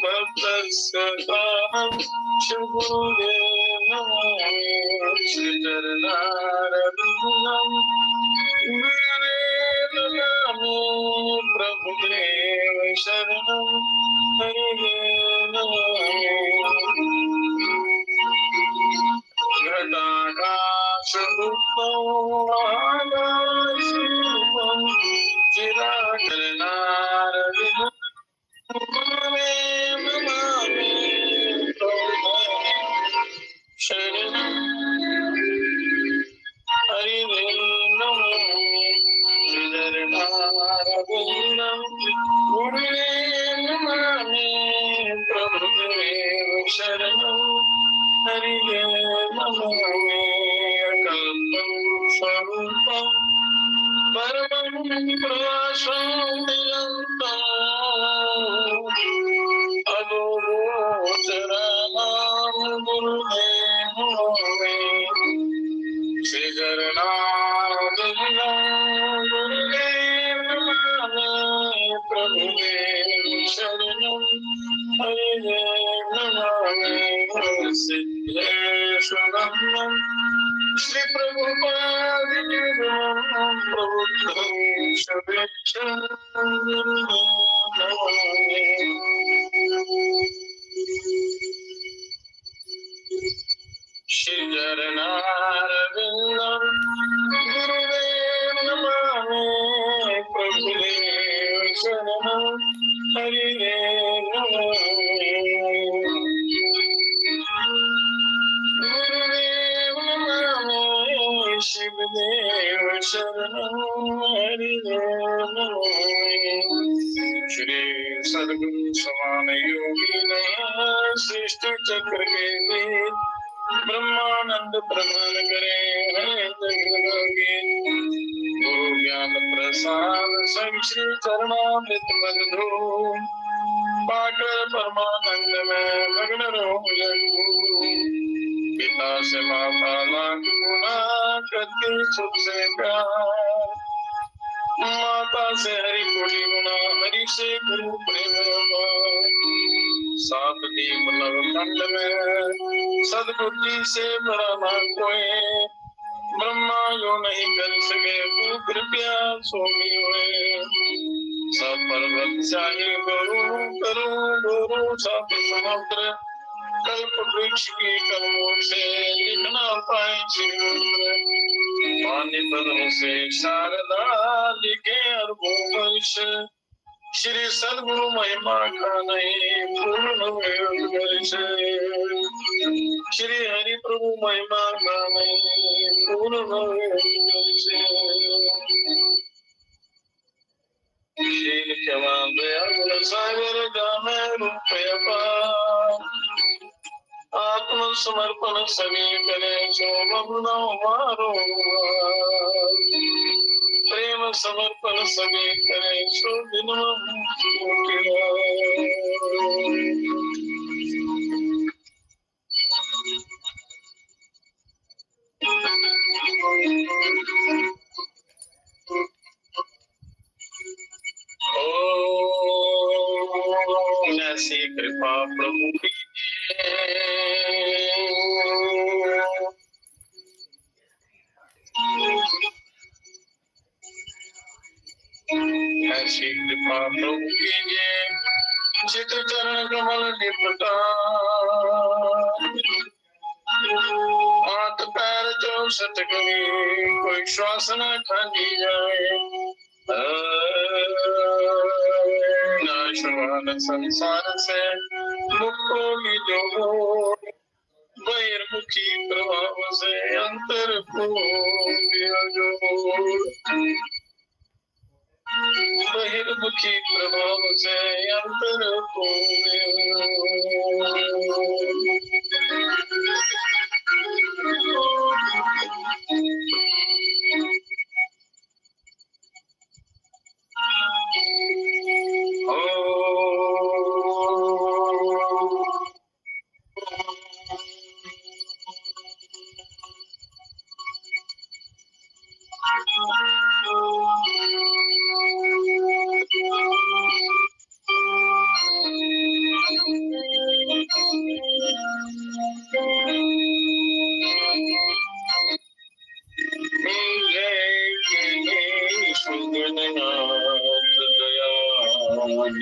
भक्तस्ताहं शुभुवे नमामि श्रीचरणारविन्दं गुरुवे नमामि प्रभुदेव शरणं हरिवे नमामि घटाकाशरूपं महाकाशरूपं चिराचरणारविन्दं गुरुवे नमामि शरणं हरिवे नमामि श्रीचरणारविन्दं गुरुवे नमामि प्रभुदेव शरणं हरिवे नमामि अकल्पं स्वरूपं परमं प्रकाशं अगोचरनां गुरुदेव नमामि श्रीचरणारविन्दं गुरुदेव नमामि प्रभुदेव शरणं हरिवे नमामि सिद्धेश्वरं श्री प्रभुपाद प्रबुद्धं शुभेच्छं श्रीचरणारविन्दं गुरुदेव नमामि प्रभुदेव शरणं हरिवे गुरुदेव नमामि शिवदेव शरणं हरिदेव श्री सद्गुरु समान योगी सृष्टि चक्र के बीच ब्रह्मानंद प्रदान करे गुरु ज्ञान प्रसाद संग श्री चरणामृत बंधु पाकर परमानंद में मग्न रहो पिता से माता लाख गुना करती सुख से प्यार माता से हरि कोटि गुना हरि से गुरु प्रेम सात दीप नव खंड में सदबुद्धि से बड़ा कोई ब्रह्मा जो नहीं कर सके तू कृपया सोमी हुए सब पर्वत चाहे गुरु करो गुरु सब समुद्र कल्प वृक्ष की कलमों से लिखना पाए पानी पदों से शारदा लिखे अरबों वर्ष श्री सद्गुरु महिमा का नहीं पूर्ण वर्ष श्री हरि प्रभु महिमा का नहीं पूर्ण वर्ष शील क्षमा दया गुण सागर जामे रूप अपार आत्म समर्पण सभी करे सो बबुना मारो प्रेम समर्पण सभी करे सो बिना ऐसी कृपा प्रभु की ऐसी कृपा प्रभु कीजिए चित्र चरण कमल निपटा हाथ पैर जो सतगुरु कोई श्वास न खाली जाए नाशवान संसार से मुक्त होगी जो बहिर्मुखी प्रभाव से अंतर को दिया जो बहिर्मुखी प्रभाव से अंतर को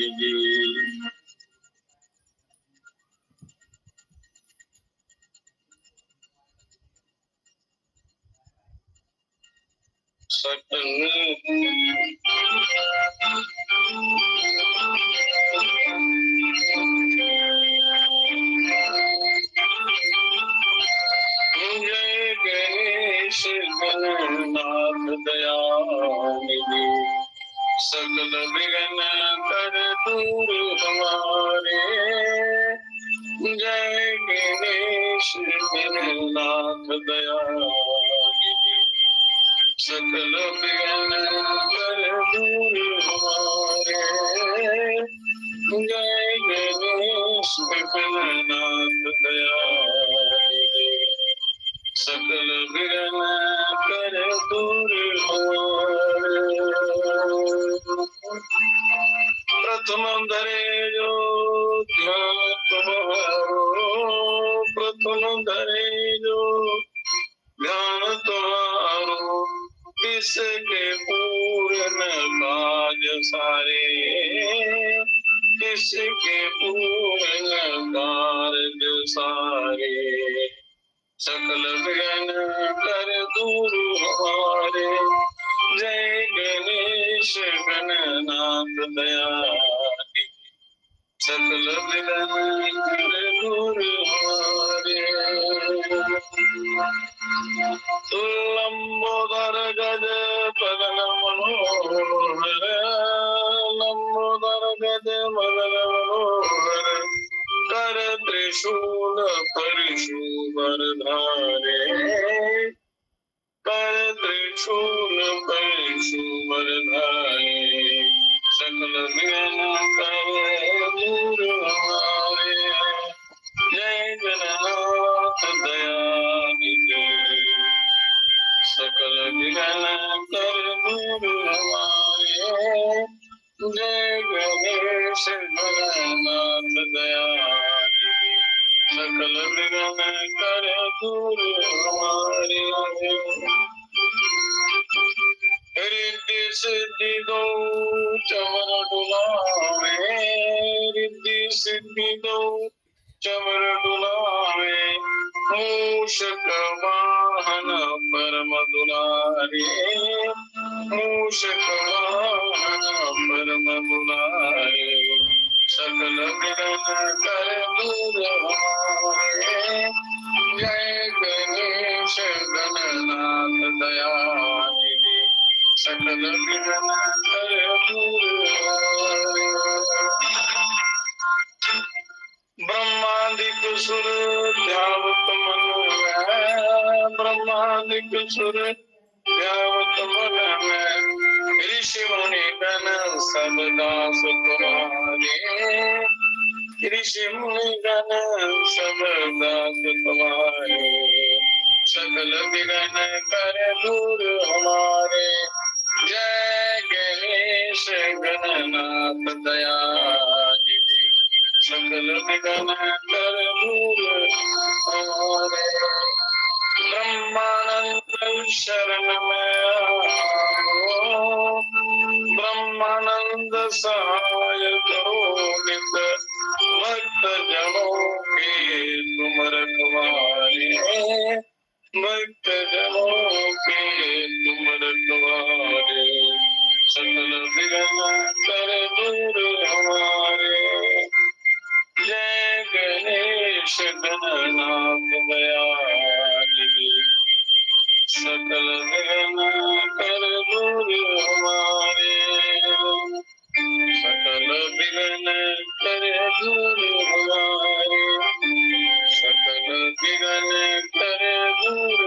जी। सकल जय गणेश गणनाथ दयानिधि, सकल विघ्न कर दूर हमारे। जय गणेश गणनाथ दयानिधि, सकल विघ्न कर दूर हमारे। जय गणेश गणनाथ दयानिधि, सकल विघ्न कर दूर हमारे। प्रथम धरे जो ध्यान तुम्हारो, प्रथम धरे जो ध्यान तुम्हारो, किसके पूर्ण काज सारे, किसके पूर्ण कार्य सारे। सकल विघ्न कर दूर हमारे। जय गणेश गणनाथ दयानिधि, सकल विघ्न कर दूर हमारे। लंबोदर गज पवन मनोहर, लंबोदर गज मदन मनोहर, कर त्रिशूल परशुबर धारे, कर त्रिशूल परशुबर धारे। सकल विघ्न कर दूर हमारे। जय गणनाथ दयानिधि, सकल विघ्न कर दूर हमारे। जय गणेश गणनाथ दयानिधि, सकल विघ्न कर दूर हमारे। रिद्धि सिद्धि दो चमर डुलावे, रिद्धि सिद्धि दो चमर डुलावे, मूषक वाहन परम दुलारे, मूषक वाहन परम दुलारे। सकल विघ्न कर दूर हमारे। जय गणेश गणनाथ दयानिधि, सकल विघ्न कर दूर हमारे। ब्रह्मादिक सुर ध्यावत मन में, ब्रह्मादिक सुर ध्यावत मन में, ऋषि मुनि गण सब दास तुम्हारे, ऋषि मुनि गण सब दास तुम्हारे। सकल विघ्न कर दूर हमारे। जय गणेश गणनाथ दयानिधि, सकल विघ्न कर दूर हमारे। ब्रह्मानंद शरण में आओ, ब्रह्मानंद सहाय करो नित, भक्त जनों के तुम रखवारे, भक्त जनों के तुम रखवारे। सकल विघ्न कर दूर हमारे। जय गणेश गणनाथ दयानिधि, सकल विघ्न कर दूर हमारे। सकल विघ्न कर दूर हमारे। सकल विघ्न कर दूर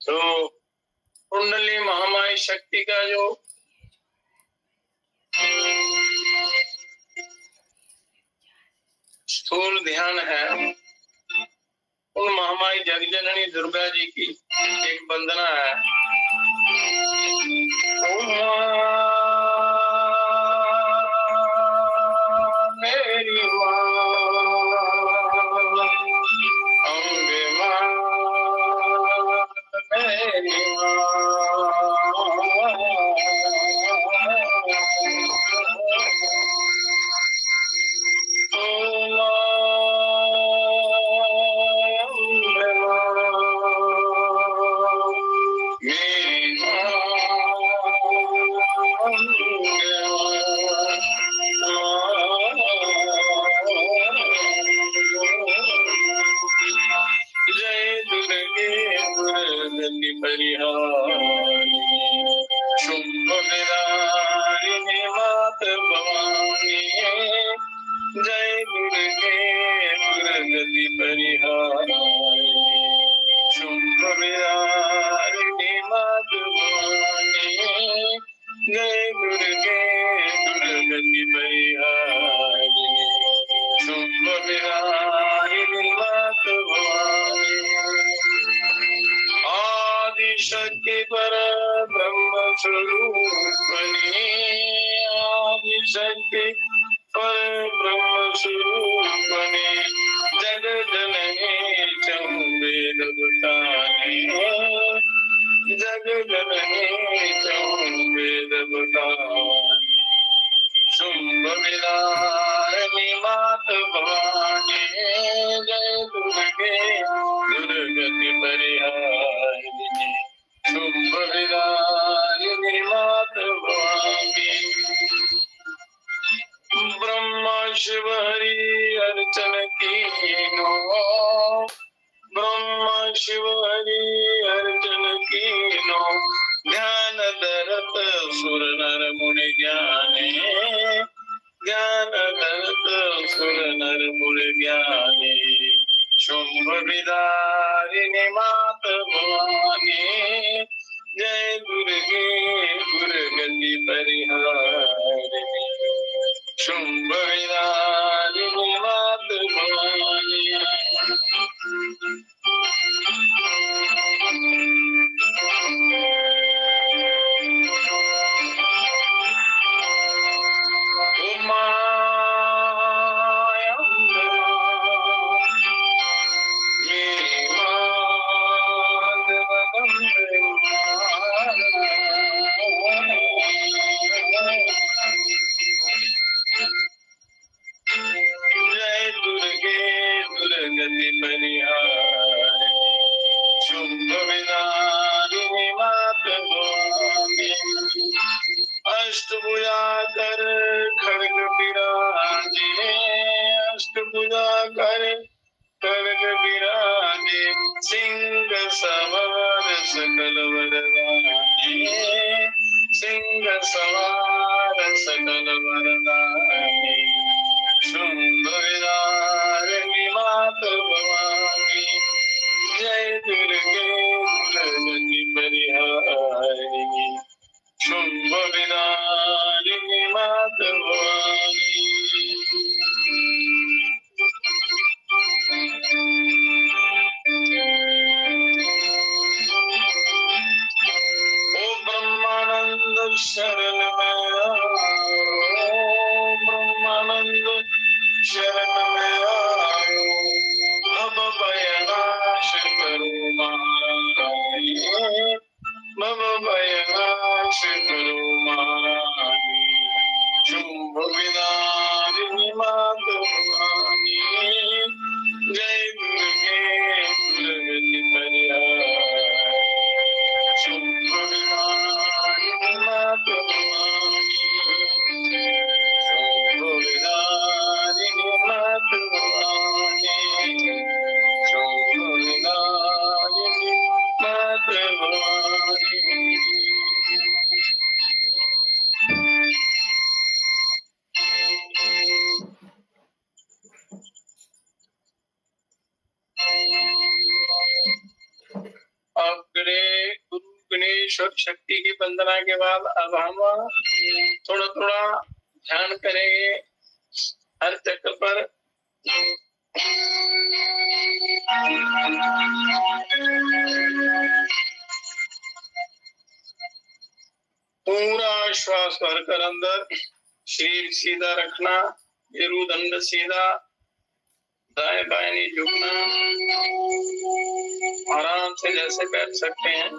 तो कुंडली महामाई शक्ति का जो स्थूल ध्यान है, उन महामाई जगजननी दुर्गा जी की एक वंदना है। विधारिणी मात भवानी, जय दुर्गे दुर्गति परिहारिणी, शुंभ विहारिणी मात भवानी, जय दुर्गे दुर्गति परिहारिणी, शुंभ विहारिणी मात भवानी। आदिशक्ति पर ब्रह्म स्वरूपिणी, आदिशक्ति पर ब्रह्म स्वरूपिणी, जग जननी चहु वेद बतानी, जग जननी चहु वेद बतानी, शुंभ विदारिणी मात भवानी, जय दुर्गे दुर्गति परिहारिणी, शुंभ विदारिणी मात भवानी। ब्रह्मा शिव हरि अर्चन कीनो, ब्रह्मा शिव हरि अर्चन कीनो, ध्यान धरत सुर नर मुनि ज्ञानी, ज्ञान धरत सुर नर मुनि ज्ञानी, शुंभ विदारिणी मात भवानी, जय दुर्गे दुर्गति परिहारिणी, शुंभ विदारिणी मात भवानी। जय दुर्गे दुर्गति परिहारिणी, शुंभ विदारिणी मात भवानी, अष्टभुजा कर खड्ग बिराजे, अष्टभुजा कर खड्ग बिराजे, सिंह सवार सकल वरदानी, सिंह सवार सकल वरदानी, शुंभ विदारिणी मात भवानी, जय दुर्गे दुर्गति परिहारिणी, शुंभ विदारिणी मात भवानी। ओ ब्रह्मानंद शरण में आओ, ब्रह्मानंद शरण में आओ, भव भय नाश करो महारानी, भव भय नाश करो महारानी, शुंभ विदारिणी मात भवानी, जय दुर्गे दुर्गति परिहारिणी, शुंभ विदारिणी मात भवानी, शुंभ विदारिणी मात भवानी, शुंभ विदारिणी मात भवानी। अग्रे गुरु गणेश्वर शक्ति की वंदना के बाद अब हम थोड़ा थोड़ा ध्यान करेंगे हर चक्र पर। पूरा श्वास भरकर अंदर, शरीर सीधा रखना, मेरुदंड सीधा, दाएं बाएं नहीं झुकना, आराम से जैसे बैठ सकते हैं।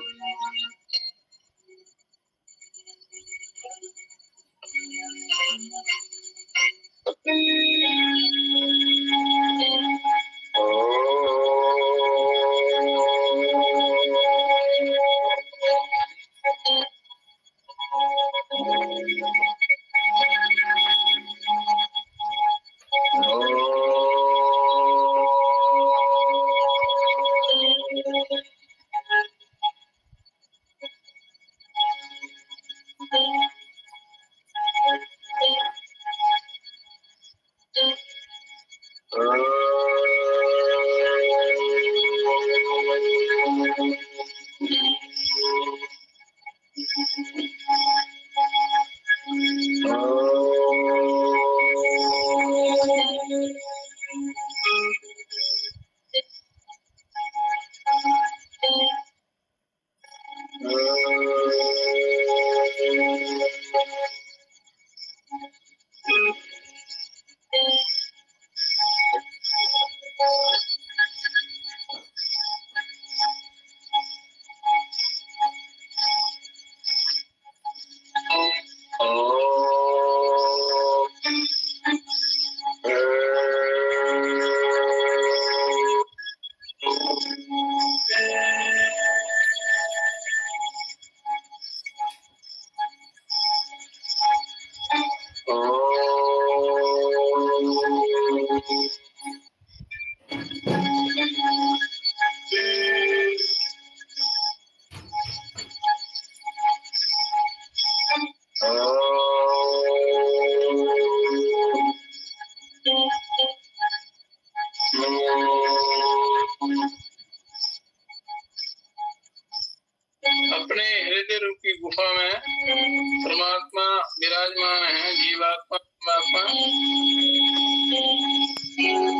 विराजमान है जीवात्मा परमात्मा,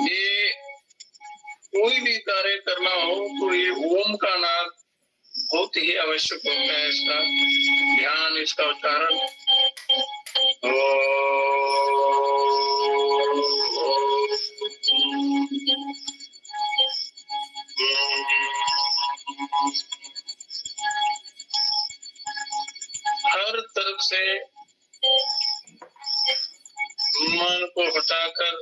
ये कोई भी कार्य करना हो तो ये ओम का नाद बहुत ही आवश्यक होता है। इसका ध्यान, इसका उच्चारण हर तरफ से मन को हटाकर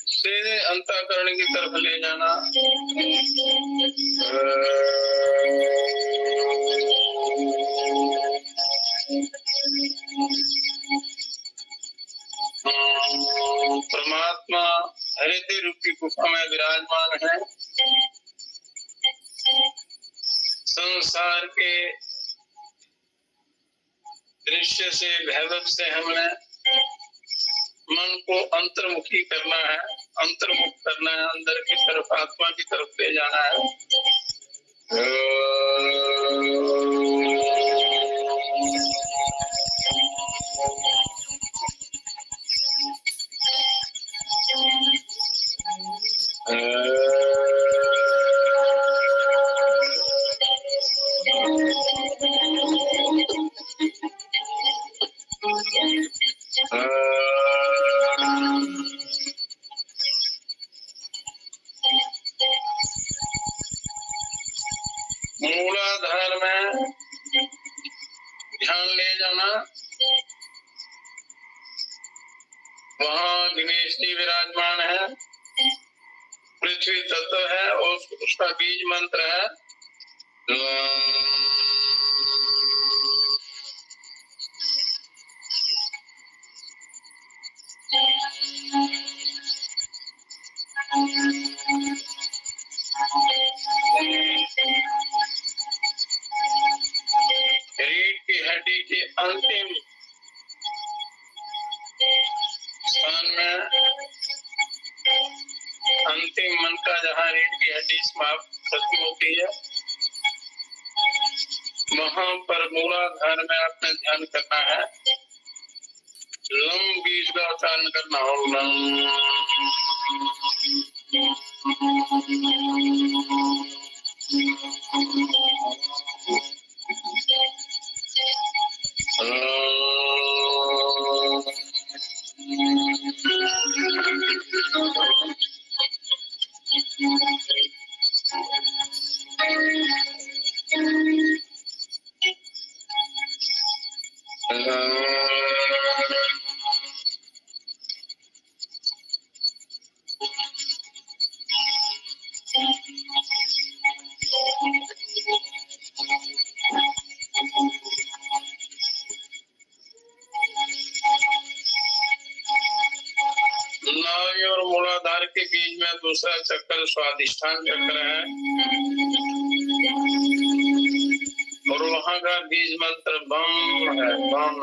सीधे अंतःकरण की तरफ ले जाना। परमात्मा हृदय रूपी गुफा में विराजमान है। संसार के दृश्य से, वैभव से हमने मन को अंतर्मुखी करना है, अंतर्मुख करना है, अंदर की तरफ, आत्मा की तरफ ले जाना है। मूलाधार में ध्यान ले जाना, वहाँ गणेश जी विराजमान है, पृथ्वी तत्व है और उसका बीज मंत्र है रीढ़ की हड्डी के अंतिम स्थान में, अंतिम मन का जहाँ रीढ़ की हड्डी समाप्त खत्म होती है, वहाँ पर मूलाधार में आपने ध्यान करना है। लम बीज का उच्चारण करना हो। नाभि और मूलाधार के बीच में दूसरा चक्कर स्वादिष्ठान चक्र है और वहाँ का बीज मंत्र बम है। बम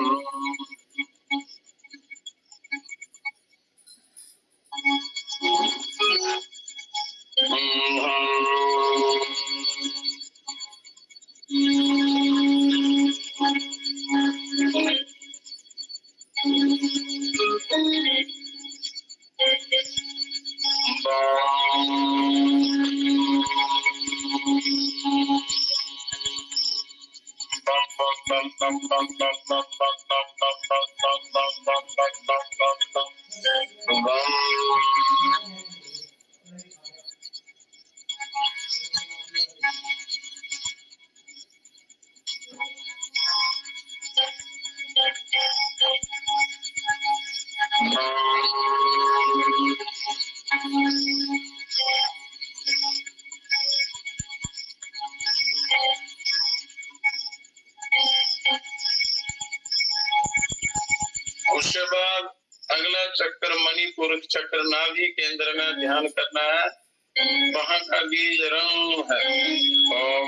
उसके बाद अगला चक्कर मणिपुर चक्र नाभि केंद्र में ध्यान करना है। वहाँ का बीज रंग है। ओम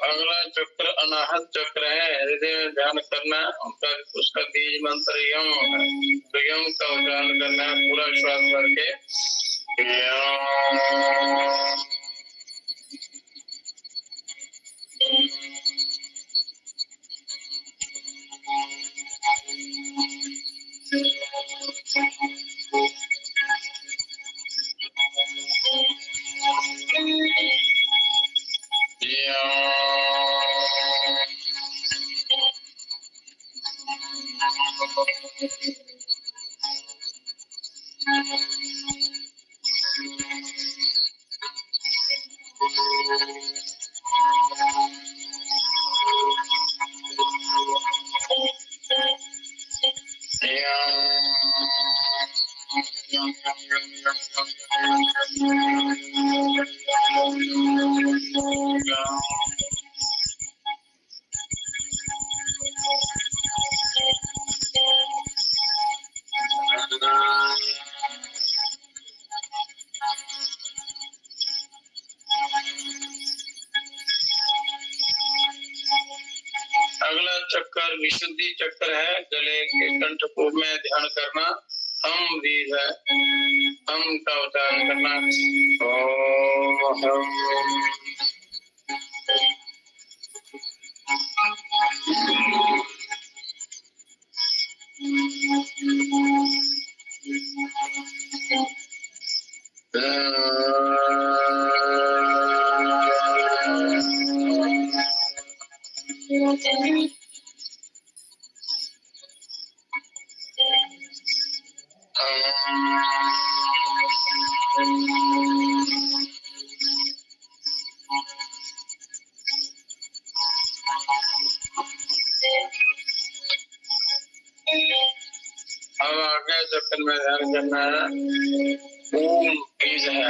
अगला चक्र अनाहत चक्र है, हृदय में ध्यान करना, उसका बीज मंत्र यम है। तो यम का उच्चारण करना है पूरा श्वास करके। अगला चक्कर विशुद्धि चक्र है, गले के कंठकूप में ध्यान करना। हम बीज है, हम का उच्चारण करना। ओम अब आगे चक्कर में ध्यान करना है। ओम बीज है।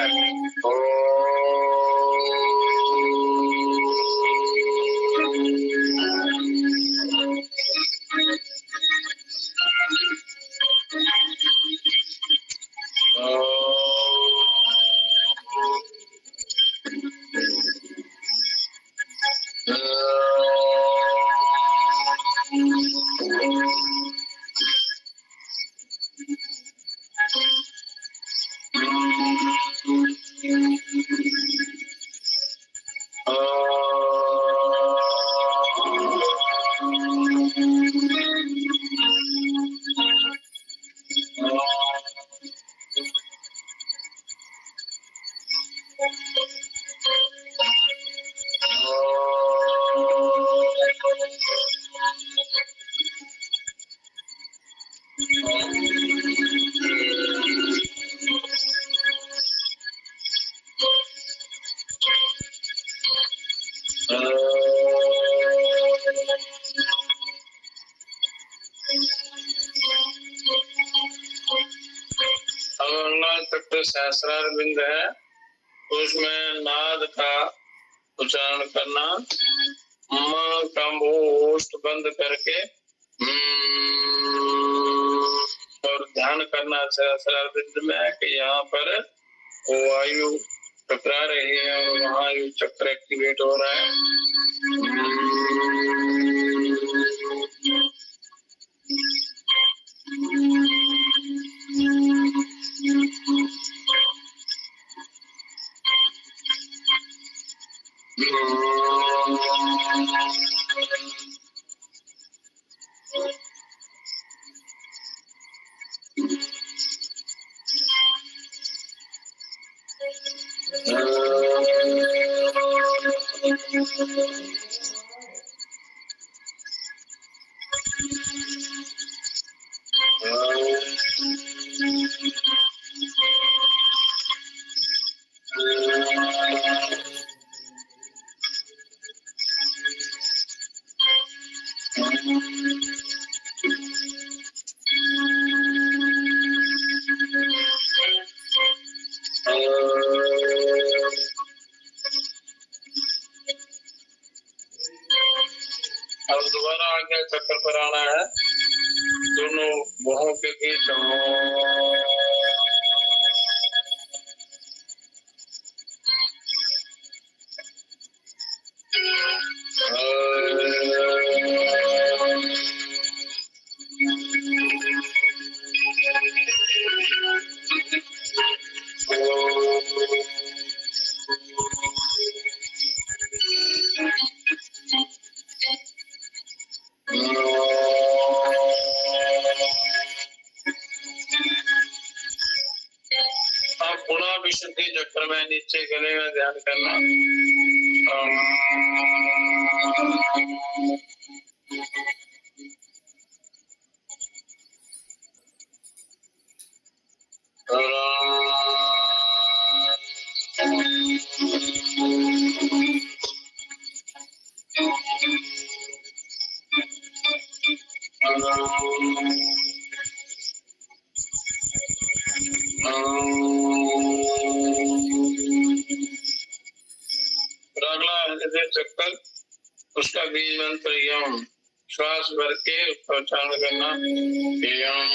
सहस्रार बिंद है, उसमें नाद का उच्चारण करना। म का मुष्ट बंद करके और ध्यान करना सहस्रार बिंद में कि यहाँ पर वायु टकरा रही है और वहाँ चक्र एक्टिवेट हो रहा है। अब दोबारा आगे चक्कर पर आना है, दोनों बाहों के बीच विशुद्धि चक्र में नीचे गले में ध्यान करना। चक्कर, उसका बीज मंत्र यम, श्वास भर के उसका उच्चारण करना। यम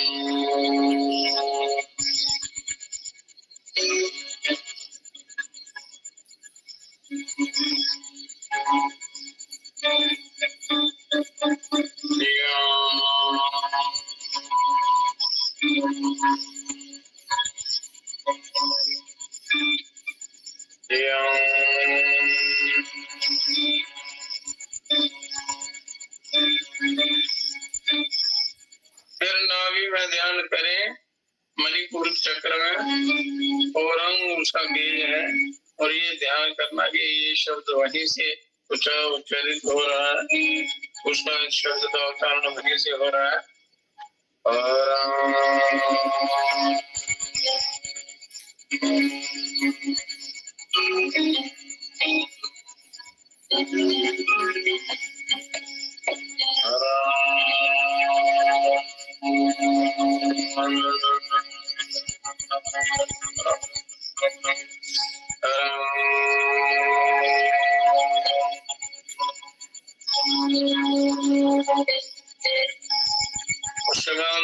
फिर नाभि में ध्यान करें, मणिपुर चक्र में, और अंग उसका बीज है, और ये ध्यान करना कि ये शब्द वहीं से उच्चारित हो रहा है, उसका शब्द का उच्चारण वहीं से हो रहा है। और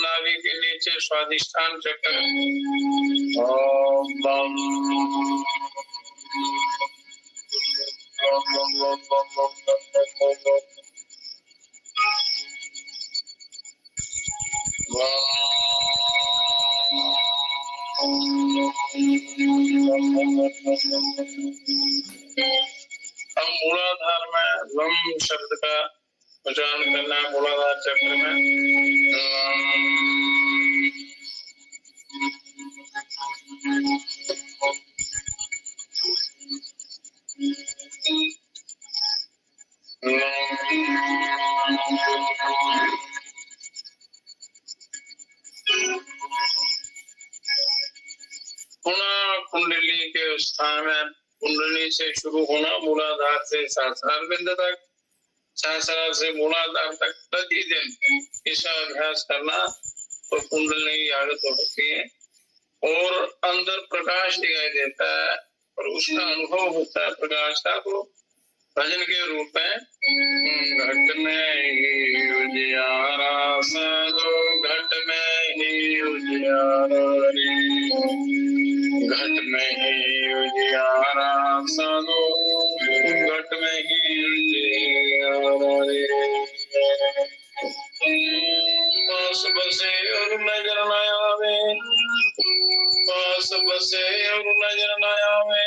नाभि के नीचे स्वादिष्ठान चक्र, हम मूलाधार में लम शब्द का उच्चारण करना है। मूलाधार चक्र में पुनः कुंडली के स्थान में, कुंडली से शुरू होना, मूलाधार से सहस्रार बिंदु तक, सहस्रार से मूलाधार तक प्रतिदिन इसका अभ्यास करना, तो कुंडली आगत होती है और अंदर प्रकाश दिखाई देता है और उसका अनुभव होता है प्रकाश का, तो भजन के रूप में घट में ही उजियारा साधो, घट में ही उजियारा रे, घट में ही उजियारा साधो, घट में ही उजियारा रे। पास बसे और नजर न आवे, पास बसे और नजर न आवे,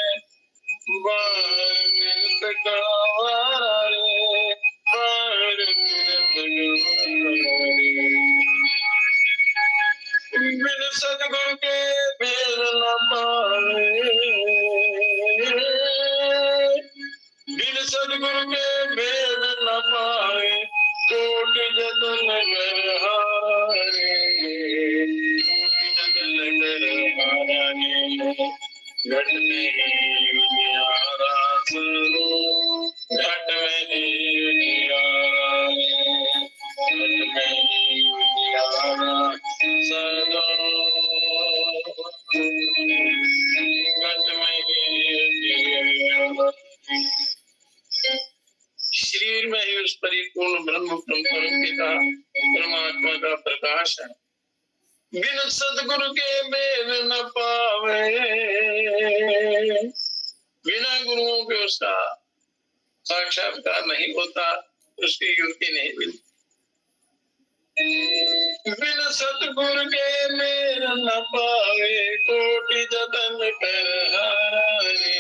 बिन सतगुरु के भेद न पावे, बिन सतगुरु के घट में ही उजियारा सरो, घट में ही उजियारा रे, घट में ही उजियारा सरो, घट में ही उजियारा। शरीर में ही उस परिपूर्ण ब्रह्म पिता परमात्मा का प्रकाश है। बिन सदगुरु के मेल न पावे, बिना गुरुओं के उसका साक्षात्कार नहीं होता, उसकी युक्ति नहीं मिलती। बिन सतगुरु के मेल न पावे, कोटि जतन कर हारा रे,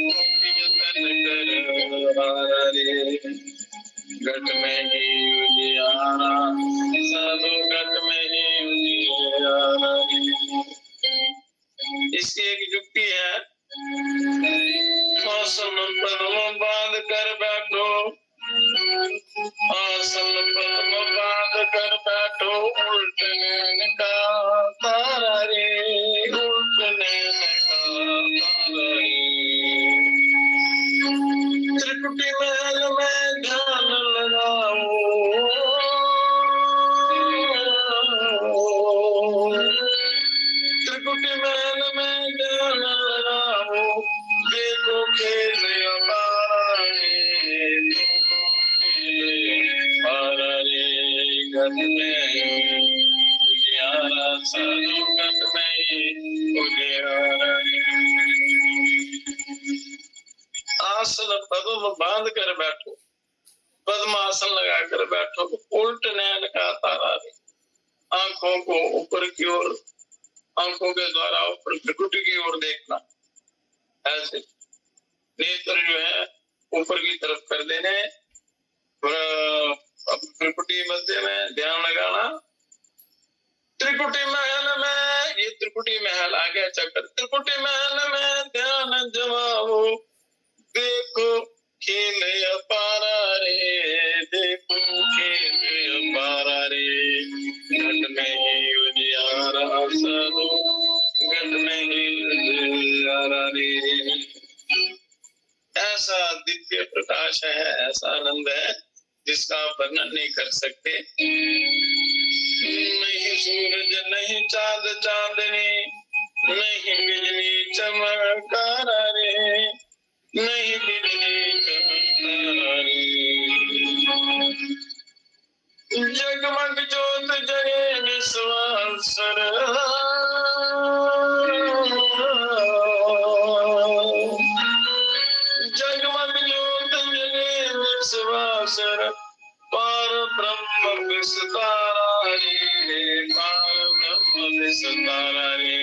कोटि जतन कर हारा रे। घट में ही उजियारा साधु, घट में ही उजियारा रे। इसकी एक युक्ति है, आसन पद्म बांध कर बैठो, आसन पद्म बांध कर बैठो, उल्ट नैन का तारा रे, उल्ट नैन का तारा रे। त्रिकुटी महल में ध्यान लगाओ, त्रिकुटी महल में ध्यान लगाओ, देखो खेल अपारा रे, देखो खेल अपारा रे। घट में उजियारा साधु, घट में उजियारा रे। आसन पद्म बांध कर बैठो, पद्मासन लगा कर बैठो, उल्ट नैन का तारा रे। आंखों को ऊपर की ओर, आंखों के द्वारा ऊपर त्रिकुटी की ओर देखना, ऐसे नेत्र जो है ऊपर की तरफ कर देने, त्रिकुटी मध्य में ध्यान लगाना। त्रिकुटी महल में, ये त्रिकुटी महल आ गया चक्कर, त्रिकुटी महल में ध्यान जमाओ, देखो खेल अपारा रे, देखो खेल अपारा रे। घट में ही उजियारा साधु, घट में ही उजियारा रे। ऐसा दिव्य प्रकाश है, ऐसा आनंद है जिसका वर्णन नहीं कर सकते। नहीं सूरज नहीं चांद चांदनी, नहीं बिजली चमकारा रे, नहीं बिजली चमकारा रे। जगमग ज्योत जगे विश्वासर, जगमग ज्योत जगे विश्वासर, पार ब्रह्म विस्तारा रे, पार ब्रह्म विस्तारा रे।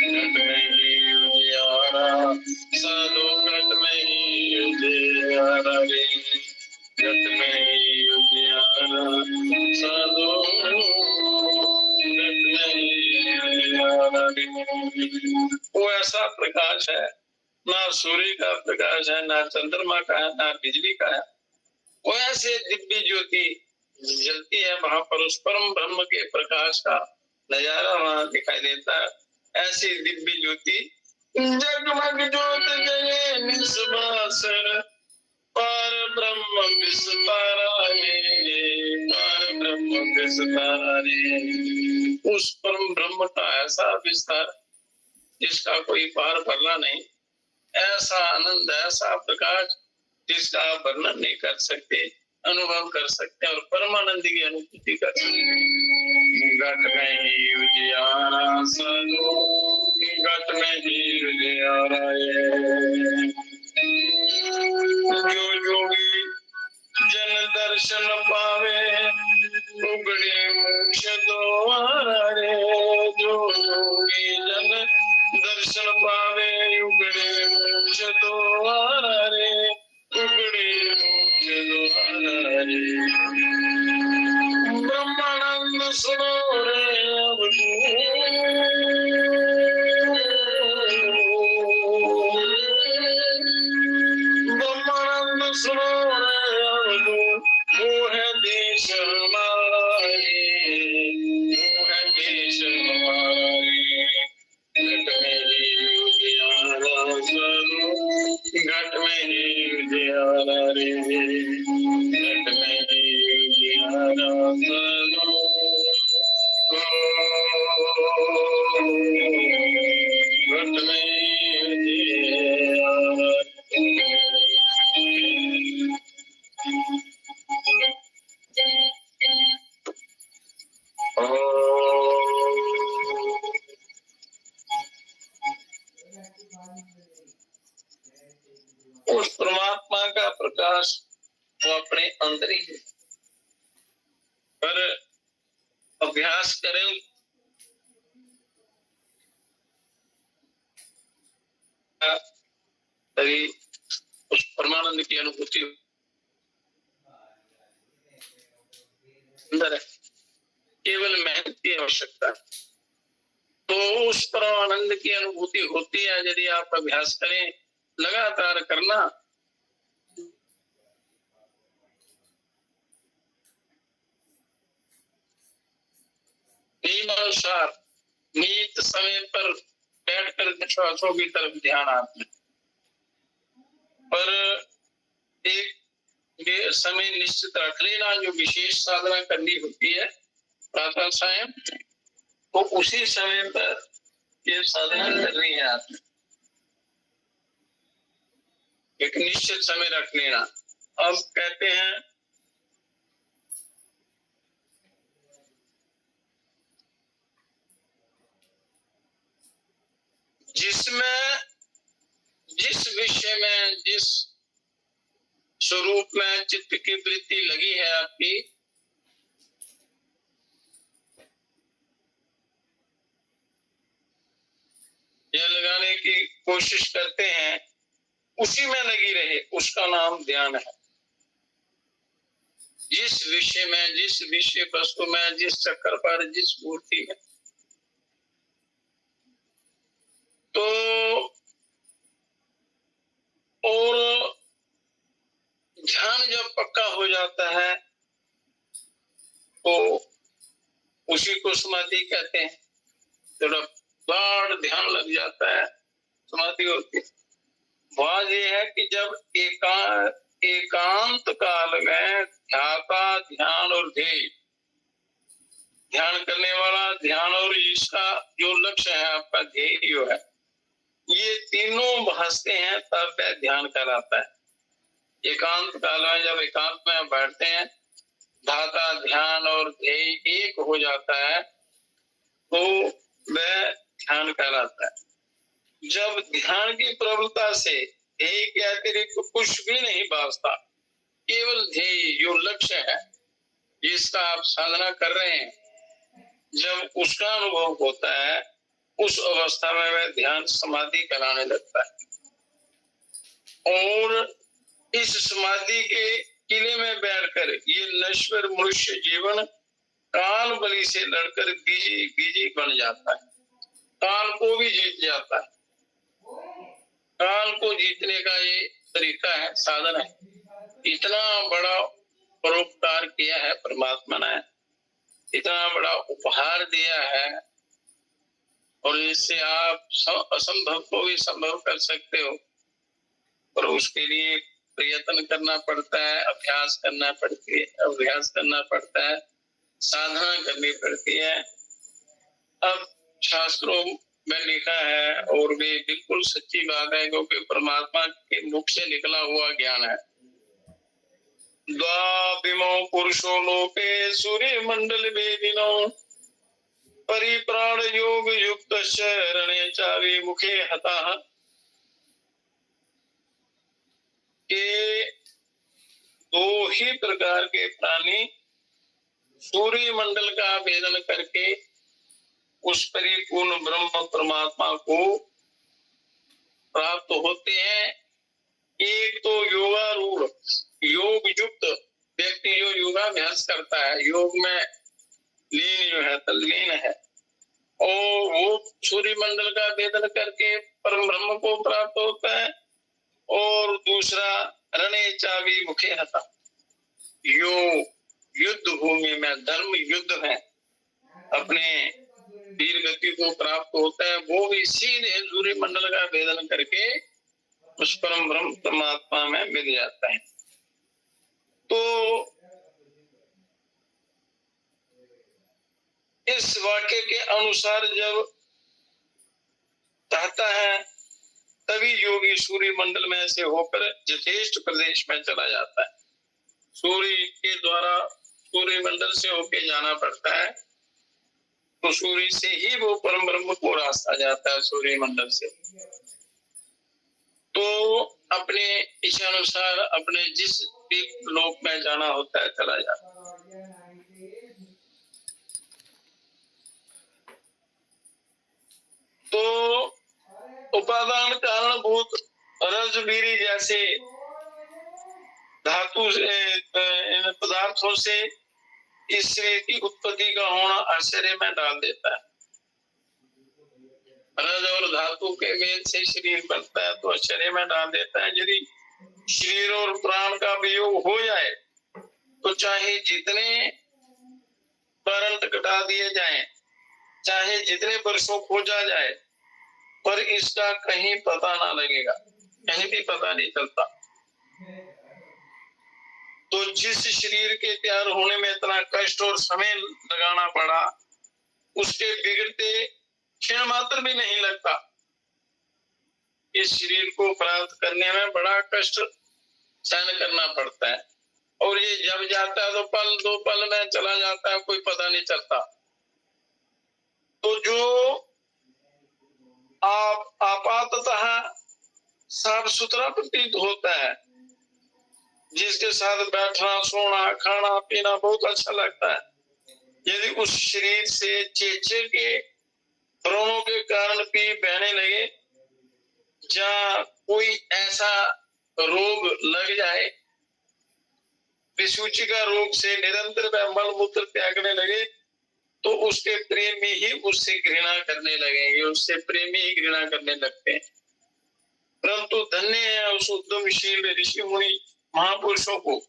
घट में ही उजियारा साधु, घट में ही उजियारा रे, घट में ही उजियारा साधु, घट में ही उजियारा रे। वो ऐसा प्रकाश है, ना सूर्य का प्रकाश है, ना चंद्रमा का है, ना बिजली का है। वो ऐसे दिव्य ज्योति जलती है, वहां पर उस परम ब्रह्म के प्रकाश का नजारा वहां दिखाई देता है। ऐसी दिव्य ज्योति जगमग ज्योत जगे निस्वासर, पार ब्रह्म विस्तारा रे, पार ब्रह्म विस्तारा रे। उस परम ब्रह्म का ऐसा विस्तार जिसका कोई पार भरना नहीं, ऐसा आनंद, ऐसा प्रकाश जिसका आप वर्णन नहीं कर सकते, अनुभव कर सकते और परमानंद की अनुभूति कर सकते। घट में ही उजियारा साधु, घट में ही उजियारा रे। जो योगी जन दर्शन पावे, उगड़े मोक्ष द्वारा रे, जो योगी जन दर्शन पावे, उगड़े मोक्ष द्वारा रे, उगड़े मोक्ष द्वारा रे। ब्रह्मानंद सुनो रे अब ब्रह्मानंद सुनो रे अब, वो है देश हमारा रे, वो है देश हमारा रे। घट में ही विकास वो अपने अंदर ही है, पर अभ्यास करें तभी उस परमानंद की अनुभूति अंदर है। केवल मेहनत की आवश्यकता, तो उस परमानंद की अनुभूति होती है यदि आप अभ्यास करें, लगातार करना। नियमानुसार नियत समय पर बैठकर श्वासों की तरफ ध्यान आता है, पर एक समय निश्चित रख लेना, जो विशेष साधना करनी होती है प्रातः सायं, तो उसी समय पर ये साधना करनी है आपने। एक निश्चित समय रख लेना। अब कहते हैं जिसमें जिस विषय में जिस स्वरूप में चित्त की वृत्ति लगी है आपकी, यह लगाने की कोशिश करते हैं, उसी में लगी रहे, उसका नाम ध्यान है। जिस विषय में, जिस विषय वस्तु में, जिस चक्कर पर, जिस मूर्ति में, तो और ध्यान जब पक्का हो जाता है तो उसी को समाधि कहते हैं। थोड़ा गाढ़ ध्यान लग जाता है, समाधि होती है। बात यह है कि जब एकांत काल में ध्याता, ध्यान और ध्येय, ध्यान करने वाला, ध्यान और इसका जो लक्ष्य है आपका ध्येय जो है, ये तीनों भासते हैं, तब वह ध्यान कहलाता है। एकांत काल में जब एकांत में बैठते हैं, धाता, ध्यान और ध्येय एक हो जाता है, तो वह ध्यान कहलाता है। जब ध्यान की प्रबलता से ध्येय के अतिरिक्त कुछ भी नहीं भासता, केवल ध्येय जो लक्ष्य है जिसका आप साधना कर रहे हैं, जब उसका अनुभव होता है, उस अवस्था में वह ध्यान समाधि कहलाने लगता है। और इस समाधि के किले में बैठकर ये नश्वर मनुष्य जीवन काल बलि से लड़कर बीजी बन जाता है, काल को भी जीत जाता है। काल को जीतने का ये तरीका है, साधन है। इतना बड़ा परोपकार किया है परमात्मा ने, इतना बड़ा उपहार दिया है, और इससे आप असंभव को भी संभव कर सकते हो, और उसके लिए प्रयत्न करना पड़ता है, अभ्यास करना पड़ता है, साधना करनी पड़ती है। अब शास्त्रों में लिखा है, और भी बिल्कुल सच्ची बात है, क्योंकि परमात्मा के मुख से निकला हुआ ज्ञान है। द्वाविमो पुरुषो लोके सूर्य मंडल वेदिनो परिप्राण योग युक्त शरणे चावि मुखे हता। के दो ही प्रकार के प्राणी सूर्य मंडल का भेदन करके उस परिपूर्ण ब्रह्म परमात्मा को प्राप्त होते हैं। एक तो योगारूढ़, योग युक्त व्यक्ति जो योगाभ्यास करता है, योग में लीन जो है, तल्लीन है, और वो सूर्य मंडल का भेदन करके परम ब्रह्म को प्राप्त होता है। और दूसरा रणे चावी मुखे हता, यो युद्ध भूमि में धर्म युद्ध है अपने वीर गति को प्राप्त होता है, वो भी सीधे सूर्य मंडल का भेदन करके उस परम ब्रह्म परमात्मा में मिल जाता है। तो इस वाक्य के अनुसार जब चाहता है, तभी योगी सूर्य मंडल में से होकर यथेष्ट प्रदेश में चला जाता है। सूर्य के द्वारा सूर्य मंडल से होके जाना पड़ता है, तो सूर्य से ही वो परम ब्रह्म को रास्ता जाता है, सूर्य मंडल से। तो अपने इच्छा अनुसार अपने जिस भी लोक में जाना होता है चला जाता है। तो उपादान कारणभूत रजबीरी जैसे धातु इन पदार्थों से इस शरीर की उत्पत्ति का होना आश्चर्य में डाल देता है। रज और धातु के मेल से शरीर बनता है तो आश्चर्य में डाल देता है। यदि शरीर और प्राण का वियोग हो जाए तो चाहे जितने परंत कटा दिए जाएं, चाहे जितने वर्षों खोजा जाए, पर इसका कहीं पता ना लगेगा, कहीं भी पता नहीं चलता। तो जिस शरीर के तैयार होने में इतना कष्ट और समय लगाना पड़ा, उसके बिगड़ते क्षण मात्र भी नहीं लगता। इस शरीर को प्राप्त करने में बड़ा कष्ट सहन करना पड़ता है और ये जब जाता है तो पल दो पल में चला जाता है, कोई पता नहीं चलता। तो जो आपाततः साफ सुथरा प्रतीत होता है, जिसके साथ बैठना सोना खाना पीना बहुत अच्छा लगता है, यदि उस शरीर से चेचे के व्रणों के कारण पी बहने लगे, या कोई ऐसा रोग लग जाए, विसूचिका रोग से निरंतर वह मल मूत्र त्यागने लगे, तो उसके प्रेमी ही उससे घृणा करने लगेंगे, उससे प्रेमी ही घृणा करने लगते हैं। परंतु धन्य है उस उद्यमशील ऋषि मुनि महापुरुषों को,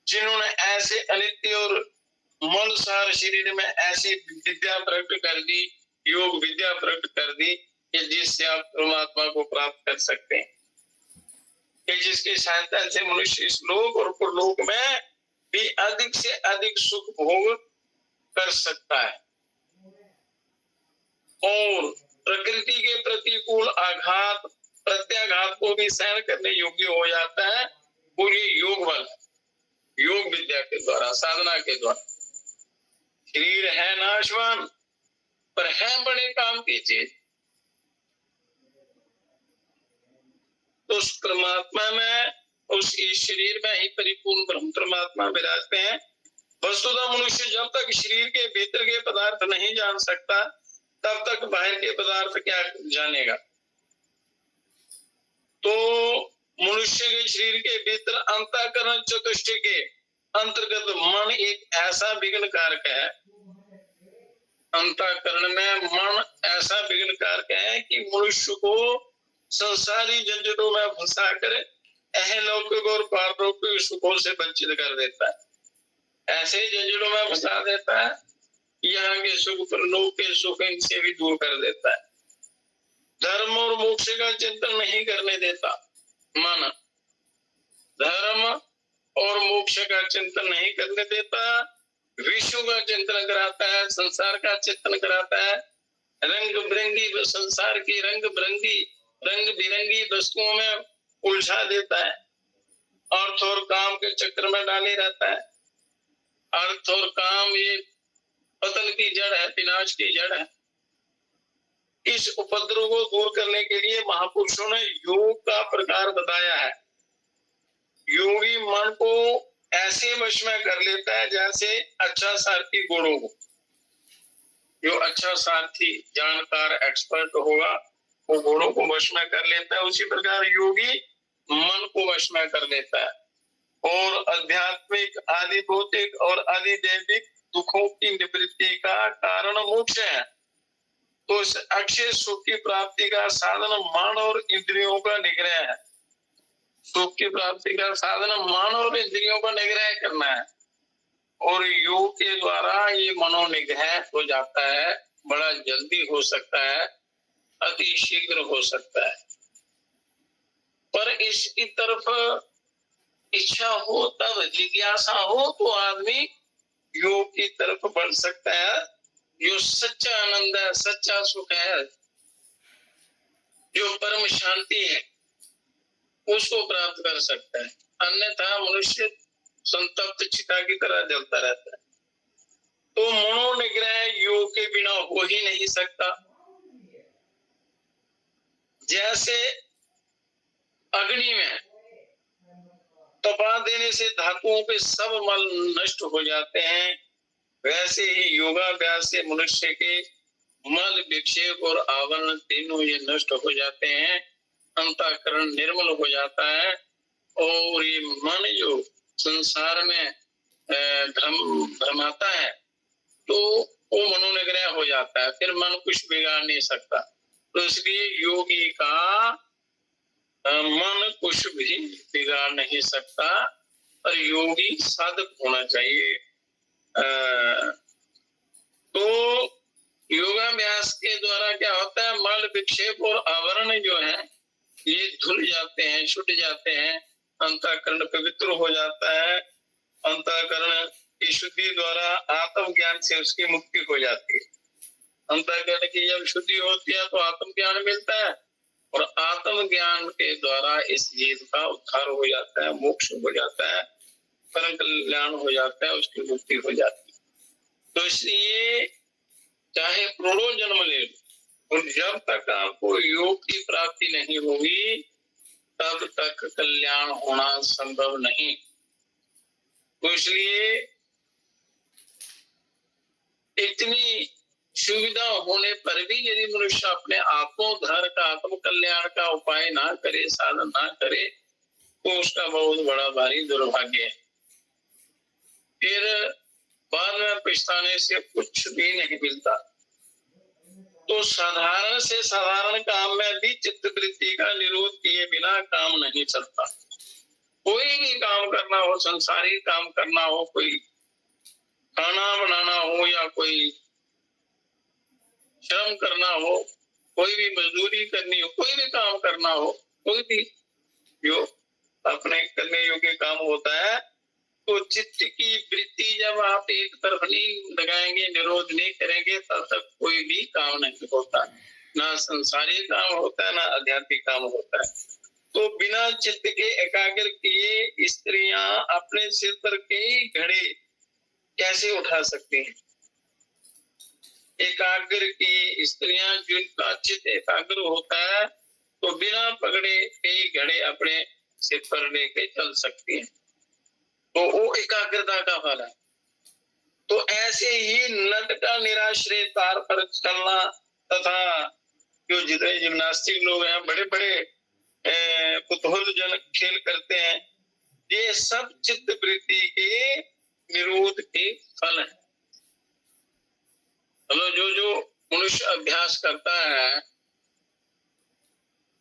जिन्होंने ऐसे अनित्य और मलसार शरीर में ऐसी विद्या प्रकट कर दी, योग विद्या प्रकट कर दी कि जिससे आप परमात्मा को प्राप्त कर सकते हैं, कि जिसकी सहायता से मनुष्य इस लोक और परलोक में भी अधिक से अधिक सुख भोग कर सकता है और प्रकृति के प्रतिकूल आघात प्रत्याघात को भी सहन करने योग्य हो जाता है। और ये योग बल है, योग विद्या के द्वारा, साधना के द्वारा। शरीर है नाशवान पर है बड़े काम की चीज। उस परमात्मा में, उस इस शरीर में ही परिपूर्ण ब्रह्म परमात्मा विराजते हैं। वस्तुतः मनुष्य जब तक शरीर के भीतर के पदार्थ नहीं जान सकता, तब तक बाहर के पदार्थ क्या जानेगा। तो मनुष्य के शरीर के भीतर अंतःकरण चतुष्टय के अंतर्गत मन एक ऐसा विघ्न कारक है, अंतःकरण में मन ऐसा विघ्न कारक है कि मनुष्य को संसारी झंझटों में फंसा कर अहलौकिक और पारलौकिक सुखों से वंचित कर देता है। ऐसे झंझटों में फंसा देता है, यहाँ के सुख परलोक के सुख इनसे भी दूर कर देता है। धर्म और मोक्ष का चिंतन नहीं करने देता मन, धर्म और मोक्ष का चिंतन नहीं करने देता, विश्व का चिंतन कराता है, संसार का चिंतन कराता है, रंग बिरंगी संसार की रंग बिरंगी वस्तुओं में उलझा देता है, अर्थ और काम के चक्र में डाले रहता है। अर्थ और काम ये पतन की जड़ है, विनाश की जड़ है। इस उपद्रव को दूर करने के लिए महापुरुषों ने योग का प्रकार बताया है। योगी मन को ऐसे वश में कर लेता है जैसे अच्छा सारथी घोड़ों को, जो अच्छा सारथी जानकार एक्सपर्ट होगा वो घोड़ों को वश में कर लेता है, उसी प्रकार योगी मन को वश में कर लेता है और आध्यात्मिक आदि भौतिक और आदि दैविक दुखों की निवृत्ति का कारण मोक्ष है। तो इस अक्षय सुख की प्राप्ति का साधन मन और इंद्रियों का निग्रह है। सुख की प्राप्ति का साधन मन और इंद्रियों का निग्रह करना है और योग के द्वारा ये मनोनिग्रह हो जाता है, बड़ा जल्दी हो सकता है, अति शीघ्र हो सकता है। पर इसकी तरफ इच्छा हो, तब जिज्ञासा हो तो आदमी योग की तरफ बढ़ सकता है। जो सच्चा आनंद है, सच्चा सुख है, जो परम शांति है, उसको प्राप्त कर सकता है। अन्यथा मनुष्य संतप्त चिता की तरह जलता रहता है। तो मनोनिग्रह योग के बिना हो ही नहीं सकता। जैसे अग्नि में तपा देने से धातुओं पे सब मल नष्ट हो जाते हैं, वैसे ही योगाभ्यास से मनुष्य के मल, विक्षेप और आवरण तीनों ये नष्ट हो जाते हैं, अंतःकरण निर्मल हो जाता है और ये मन जो संसार में भ्रमाता है तो वो मनोनिग्रह हो जाता है, फिर मन कुछ बिगाड़ नहीं सकता। तो इसलिए योगी का मन कुछ भी बिगाड़ नहीं सकता, और योगी साधक होना चाहिए। तो योगाभ्यास के द्वारा क्या होता है, मल, विक्षेप और आवरण जो है ये धुल जाते हैं, छूट जाते हैं, अंतःकरण पवित्र हो जाता है। अंतःकरण की शुद्धि द्वारा आत्म ज्ञान से उसकी मुक्ति हो जाती है। अंतःकरण की जब शुद्धि होती है तो आत्म ज्ञान मिलता है, और आत्म ज्ञान के द्वारा इस जीव का उद्धार हो जाता है, मोक्ष हो जाता है, परम कल्याण हो जाता है, उसकी मुक्ति हो जाती है। तो इसलिए चाहे करोड़ों जन्म ले लो, और जब तक आपको योग की प्राप्ति नहीं होगी तब तक कल्याण होना संभव नहीं। तो इसलिए इतनी सुविधा होने पर भी यदि मनुष्य अपने आत्मोद्धार का, आत्म कल्याण का उपाय ना करे, साधन ना करे, तो उसका बहुत बड़ा भारी दुर्भाग्य है। फिर बाद में पछताने से कुछ भी नहीं मिलता। तो साधारण से साधारण काम में भी चित्त वृत्ति का निरोध किए बिना काम नहीं चलता। कोई भी काम करना हो, संसारी काम करना हो, कोई खाना बनाना हो या कोई श्रम करना हो, कोई भी मजदूरी करनी हो, कोई भी काम करना हो, कोई भी जो अपने करने योग्य काम होता है, तो चित्त की वृत्ति जब आप एक तरफ नहीं लगाएंगे, निरोध नहीं करेंगे, तब तक कोई भी काम नहीं होता। ना संसारी काम होता है, ना आध्यात्मिक काम होता है। तो बिना चित्त के एकाग्र किए स्त्रियां अपने सिर पर कई घड़े कैसे उठा सकती हैं? एकाग्र की स्त्रियां जिनका चित्त एकाग्र होता है तो बिना पकड़े कई घड़े अपने सिर पर लेके चल सकती हैं, तो वो एकाग्रता का फल है। तो ऐसे ही नट का निराश्रय तार पर चलना, तथा जो जितने जिम्नास्टिक लोग हैं, बड़े बड़े कुतूहलजनक खेल करते हैं, ये सब चित्त वृत्ति के निरोध के फल हैं। चलो, जो मनुष्य अभ्यास करता है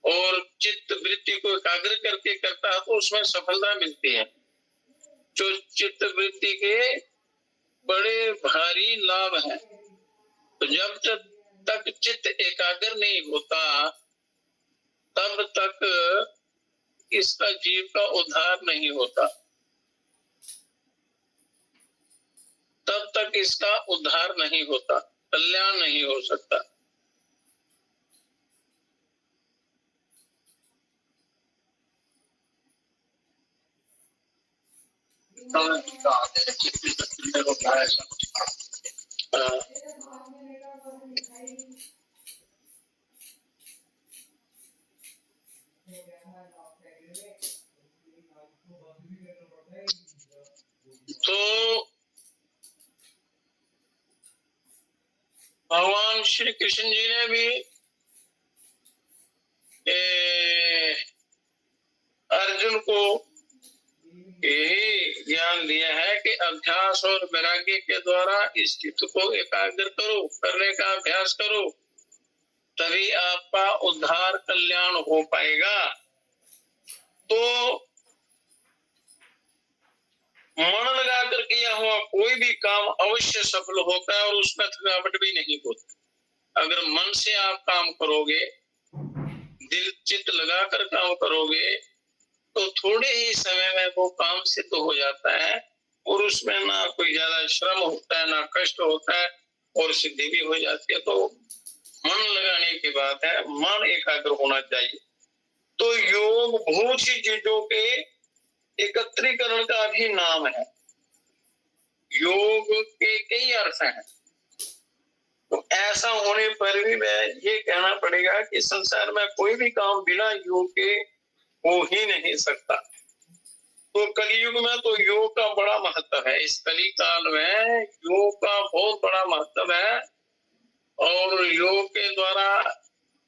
और चित्त वृत्ति को एकाग्र करके करता है तो उसमें सफलता मिलती है। जो चित्त वृत्ति के बड़े भारी लाभ हैं। तो जब तक चित्त एकाग्र नहीं होता तब तक इसका जीव का उद्धार नहीं होता, तब तक इसका उद्धार नहीं होता, कल्याण नहीं हो सकता। तो भगवान श्री कृष्ण जी ने भी अर्जुन को यही ज्ञान दिया है कि अभ्यास और वैराग्य के द्वारा इस चित्त को एकाग्र करो, करने का अभ्यास करो, तभी आपका उद्धार कल्याण हो पाएगा। तो मन लगाकर किया हुआ कोई भी काम अवश्य सफल होता है और उसमें थकावट भी नहीं होती। अगर मन से आप काम करोगे, दिल चित्त लगाकर काम करोगे, तो थोड़े ही समय में वो काम सिद्ध हो जाता है और उसमें ना कोई ज्यादा श्रम होता है, ना कष्ट होता है, और सिद्धि भी हो जाती है। तो मन लगाने की बात है, मन एकाग्र होना चाहिए। तो योग बहुत सी चीजों के एकत्रीकरण का भी नाम है। योग के कई अर्थ हैं। तो ऐसा होने पर भी मैं ये कहना पड़ेगा कि संसार में कोई भी काम बिना योग के हो ही नहीं सकता। तो कलयुग में तो योग का बड़ा महत्व है। इस कली काल में योग का बहुत बड़ा महत्व है और योग के द्वारा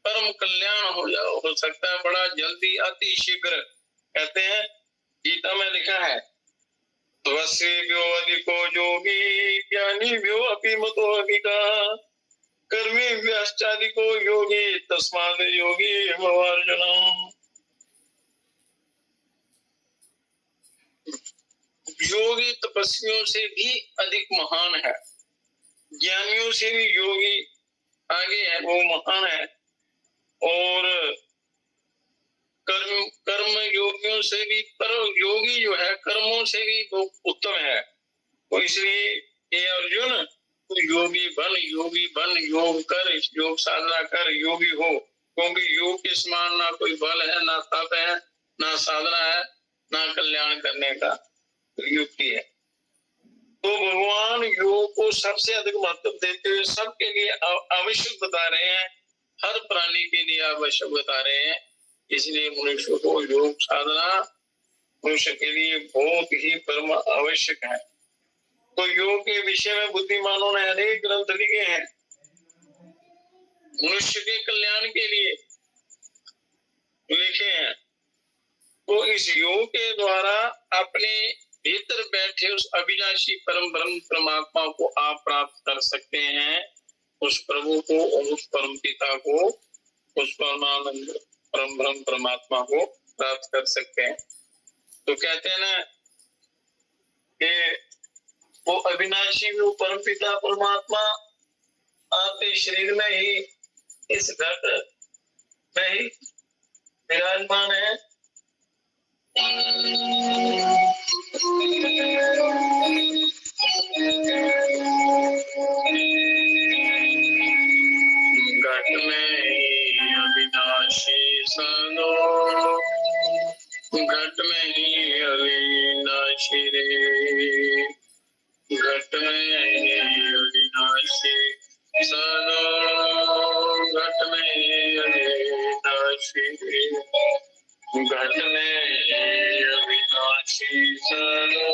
परम कल्याण हो सकता है बड़ा जल्दी, अति शीघ्र। कहते हैं गीता में लिखा है त्वस्यो अधिको योगी ज्ञानी व्यो अपि मतो अधिका कर्मी व्याश्चादिको योगी तस्माद योगी भवार्जुनम। योगी तपस्वियों से भी अधिक महान है, ज्ञानियों से भी योगी आगे है, वो महान है। और कर्म योगियों से भी, पर योगी जो है कर्मों से भी वो उत्तम है। तो इसलिए ये अर्जुन योगी बन, योगी बन, योग कर, योग साधना कर, योगी हो। क्योंकि योग के समान ना कोई बल है, ना तप है, ना साधना है, ना कल्याण करने का युक्ति है। तो भगवान योग को सबसे अधिक महत्व देते हुए सबके लिए आवश्यक बता रहे हैं, हर प्राणी के लिए आवश्यक बता रहे हैं। इसलिए मनुष्य को योग साधना मनुष्य के लिए बहुत ही परम आवश्यक है। तो योग के विषय में बुद्धिमानों ने अनेक ग्रंथ लिखे हैं मनुष्य के कल्याण के लिए लिखे हैं। तो इस योग के द्वारा अपने भीतर बैठे उस अविनाशी परम ब्रह्म परमात्मा को आप प्राप्त कर सकते हैं, उस प्रभु को, उस परम पिता को, उस परमानंद परम ब्रह्म परमात्मा को प्राप्त कर सकते हैं। तो कहते हैं ना कि वो अविनाशी वो परम पिता परमात्मा आपके शरीर में ही, इस घट में ही विराजमान है। घट में ही अविनाशी सनो, घट में ही अविनाशी रे, घट में ही अविनाशी सनो, घट में ही अविनाशी रे, घट में ही अविनाशी सनो,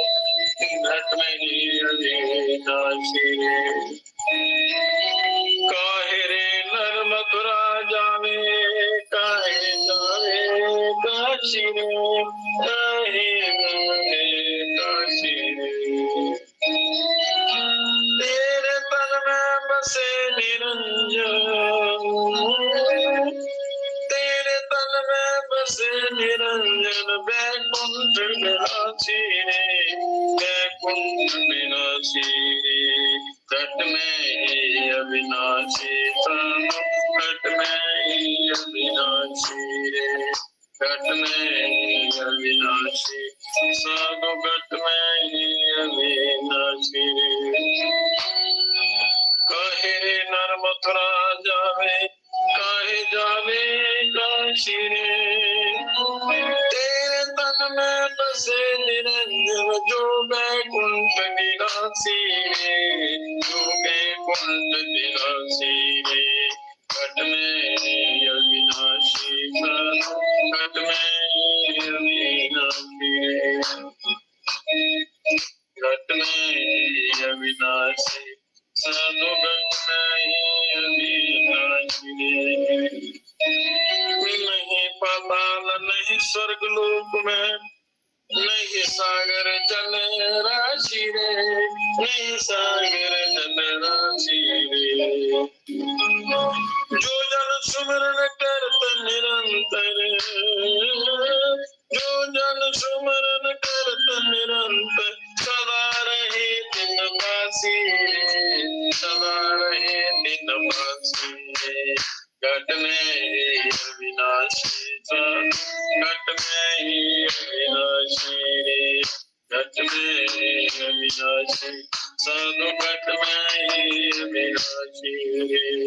घट में ही अविनाशी रे। काहे रे नर मथुरा जावे, काहे जावे काशी रे, काहे जावे काशी रे। तेरे तन में बसे निरंजन, तेरे तन में बसे निरंजन, बैकुंठ विनाशी रे, बैकुंठ विनाशी रे। घट में ही अविनाशी सनो, घट में ही अविनाशी रे, घट में ही अविनाशी सनो, घट में ही अविनाशी रे। काहे नर मथुरा जावे, काहे जावे काशी रे, तेरे तन में बसे निरंजन, जो बैकुंठ निवासी रे, जो बैकुंठ निवासी रे। घट में ही अविनाशी सनो, घट में ही अविनाशी रे, घट में ही अविनाशी सनो, घट में ही अविनाशी रे। नहीं पाताल नहीं स्वर्ग लोक में, नहीं सागर जल राशि रे, नहीं सागर जल राशि रे। जो जन सुमरन करत निरंतर, जो जन सुमरन करत निरंतर, सदा रहे दिन वासी रे, सदा रहे दिन वासी रे। घट में ही अविनाशी सनो, घट में ही अविनाशी रे, घट में ही अविनाशी सनो, घट में ही अविनाशी रे।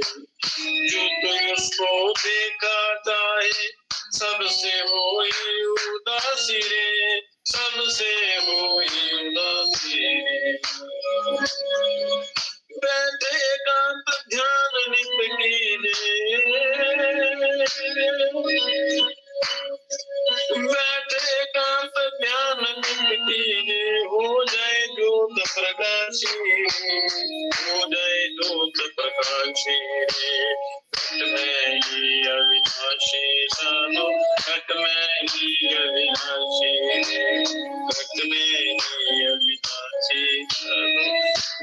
जो तुम उसको देखा चाहे, सबसे होई उदासी रे, सबसे होई उदासी रे। बैठे एकांत ध्यान नित कीजे, अविनाशी रे, घट में ही अविनाशी साधु, घट में ही अविनाशी रे, घट में ही अविनाशी साधु,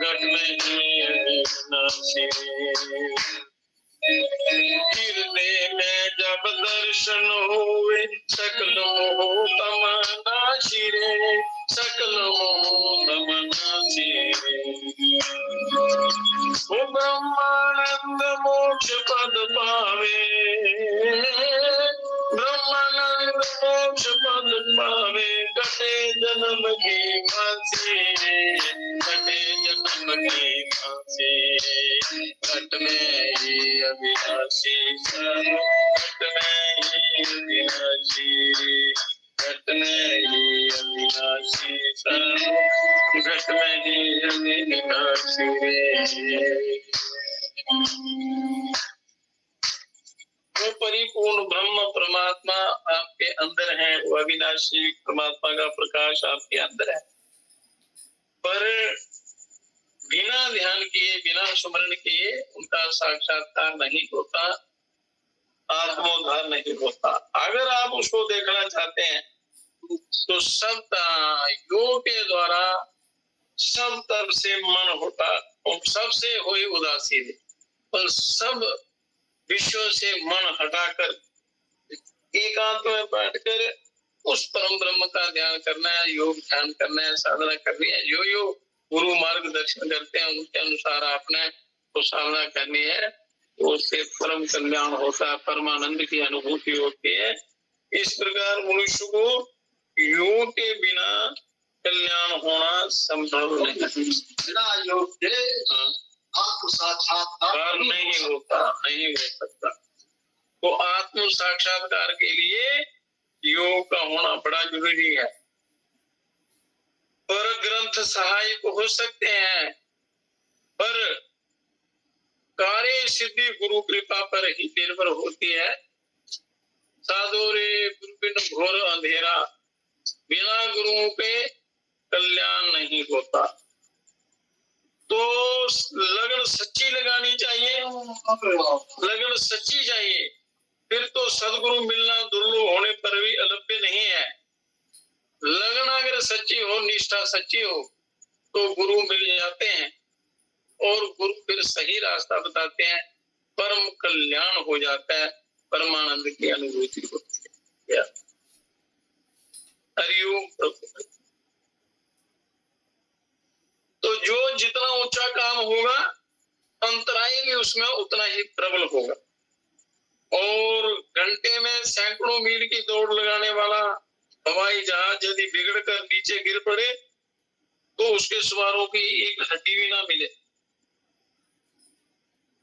घट में ही अविनाशी रे। हृदय में जब दर्शन हुए सकल मोह तम नाशी रे, सकल मोह तम नाशी रे। वो ब्रह्मानंद मोक्ष पद पावे, ब्रह्मानंद मोक्ष पद पावे, कटे जन्म की फांसी रे, कटे जन्म की फांसी, घट में ही अविनाशी साधु, घट में ही अविनाशी, घट में ही अविनाशी साधु, घट में ही अविनाशी रे। वो परिपूर्ण ब्रह्म परमात्मा आपके अंदर है, वो अविनाशी परमात्मा का प्रकाश आपके अंदर है, पर बिना ध्यान किए, बिना स्मरण किए उनका साक्षात्कार नहीं होता, आत्मोद्धार नहीं होता। अगर आप उसको देखना चाहते हैं तो सब योग के द्वारा सब तरफ से मन होता, सबसे हुई उदासीन, उन सब विषयों से मन हटाकर एकांत में बैठकर उस परम ब्रह्म का ध्यान करना है, योग ध्यान करना है, साधना करनी है। जो यो गुरु मार्गदर्शन करते हैं उनके अनुसार आपने तो साधना करनी है, तो उससे परम कल्याण होता है, परमानंद की अनुभूति होती है। इस प्रकार मनुष्य को योग के बिना कल्याण होना संभव नहीं, बिना योग के आत्म साक्षात्कार नहीं होता, नहीं हो सकता। तो आत्म साक्षात्कार के लिए योग का होना बड़ा जरूरी है। पर ग्रंथ सहायक हो सकते हैं, पर कार्य सिद्धि गुरु कृपा पर ही निर्भर होती है। साधु रे गुरु बिन घोर अंधेरा, बिना गुरुओं के कल्याण नहीं होता। तो लगन सच्ची लगानी चाहिए, लगन सच्ची चाहिए, फिर तो सदगुरु मिलना दुर्लभ होने पर भी अलभ्य नहीं है। लगन अगर सच्ची हो, निष्ठा सच्ची हो, तो गुरु मिल जाते हैं और गुरु फिर सही रास्ता बताते हैं, परम कल्याण हो जाता है, परमानंद की अनुभूति होती है। हरिओम। तो जो जितना ऊंचा काम होगा, अंतराय भी उसमें उतना ही प्रबल होगा। और घंटे में सैकड़ों मील की दौड़ लगाने वाला हवाई जहाज यदि बिगड़ कर नीचे गिर पड़े तो उसके सवारों की एक हड्डी भी ना मिले।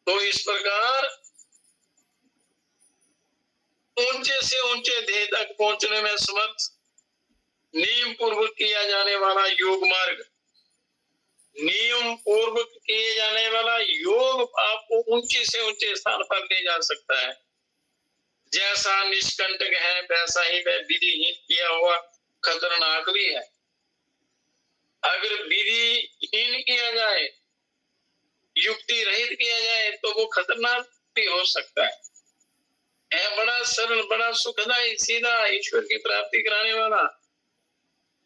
तो इस प्रकार ऊंचे से ऊंचे ध्येय तक पहुंचने में समर्थ नियम पूर्वक किया जाने वाला योग मार्ग, नियम पूर्वक किए जाने वाला योग आपको ऊंचे से ऊंचे स्थान पर ले जा सकता है। जैसा निष्कंटक है वैसा ही वह विधिहीन किया हुआ खतरनाक भी है। अगर विधिहीन किया जाए, युक्ति रहित किया जाए तो वो खतरनाक भी हो सकता है। बड़ा सरल, बड़ा सुखदायी, सीधा ईश्वर की प्राप्ति कराने वाला,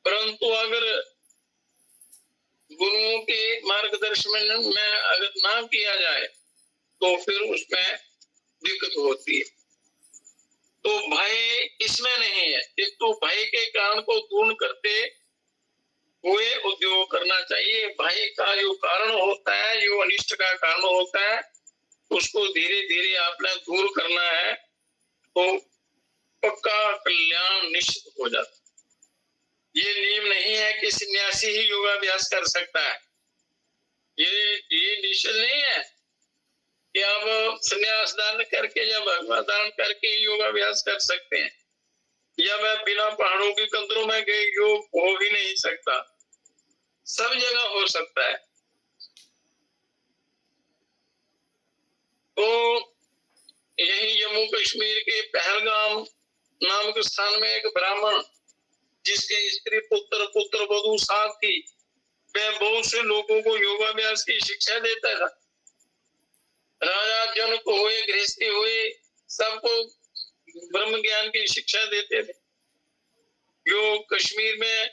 परंतु अगर गुरुओं के मार्गदर्शन में अगर ना किया जाए तो फिर उसमें दिक्कत होती है। तो भय इसमें नहीं है, किंतु भय के कारण को दूर करते हुए उद्योग करना चाहिए। भय का जो कारण होता है, जो अनिष्ट का कारण होता है, उसको धीरे धीरे आपने दूर करना है तो पक्का कल्याण निश्चित हो जाता है। ये नियम नहीं है कि सन्यासी ही योगाभ्यास कर सकता है, ये निश्चय नहीं है कि आप संन्यास दान करके या भगवत दान करके योगाभ्यास कर सकते हैं, या मैं बिना पहाड़ों के कंदरों में गए योग हो भी नहीं सकता। सब जगह हो सकता है। तो यही जम्मू कश्मीर के पहलगाम नामक स्थान में एक ब्राह्मण, जिसके स्त्री पुत्र वधू साथ थी, वह बहुत से लोगों को योगाभ्यास की शिक्षा देता था। भेजते हुए सबको ब्रह्म ज्ञान की शिक्षा देते थे। योग कश्मीर में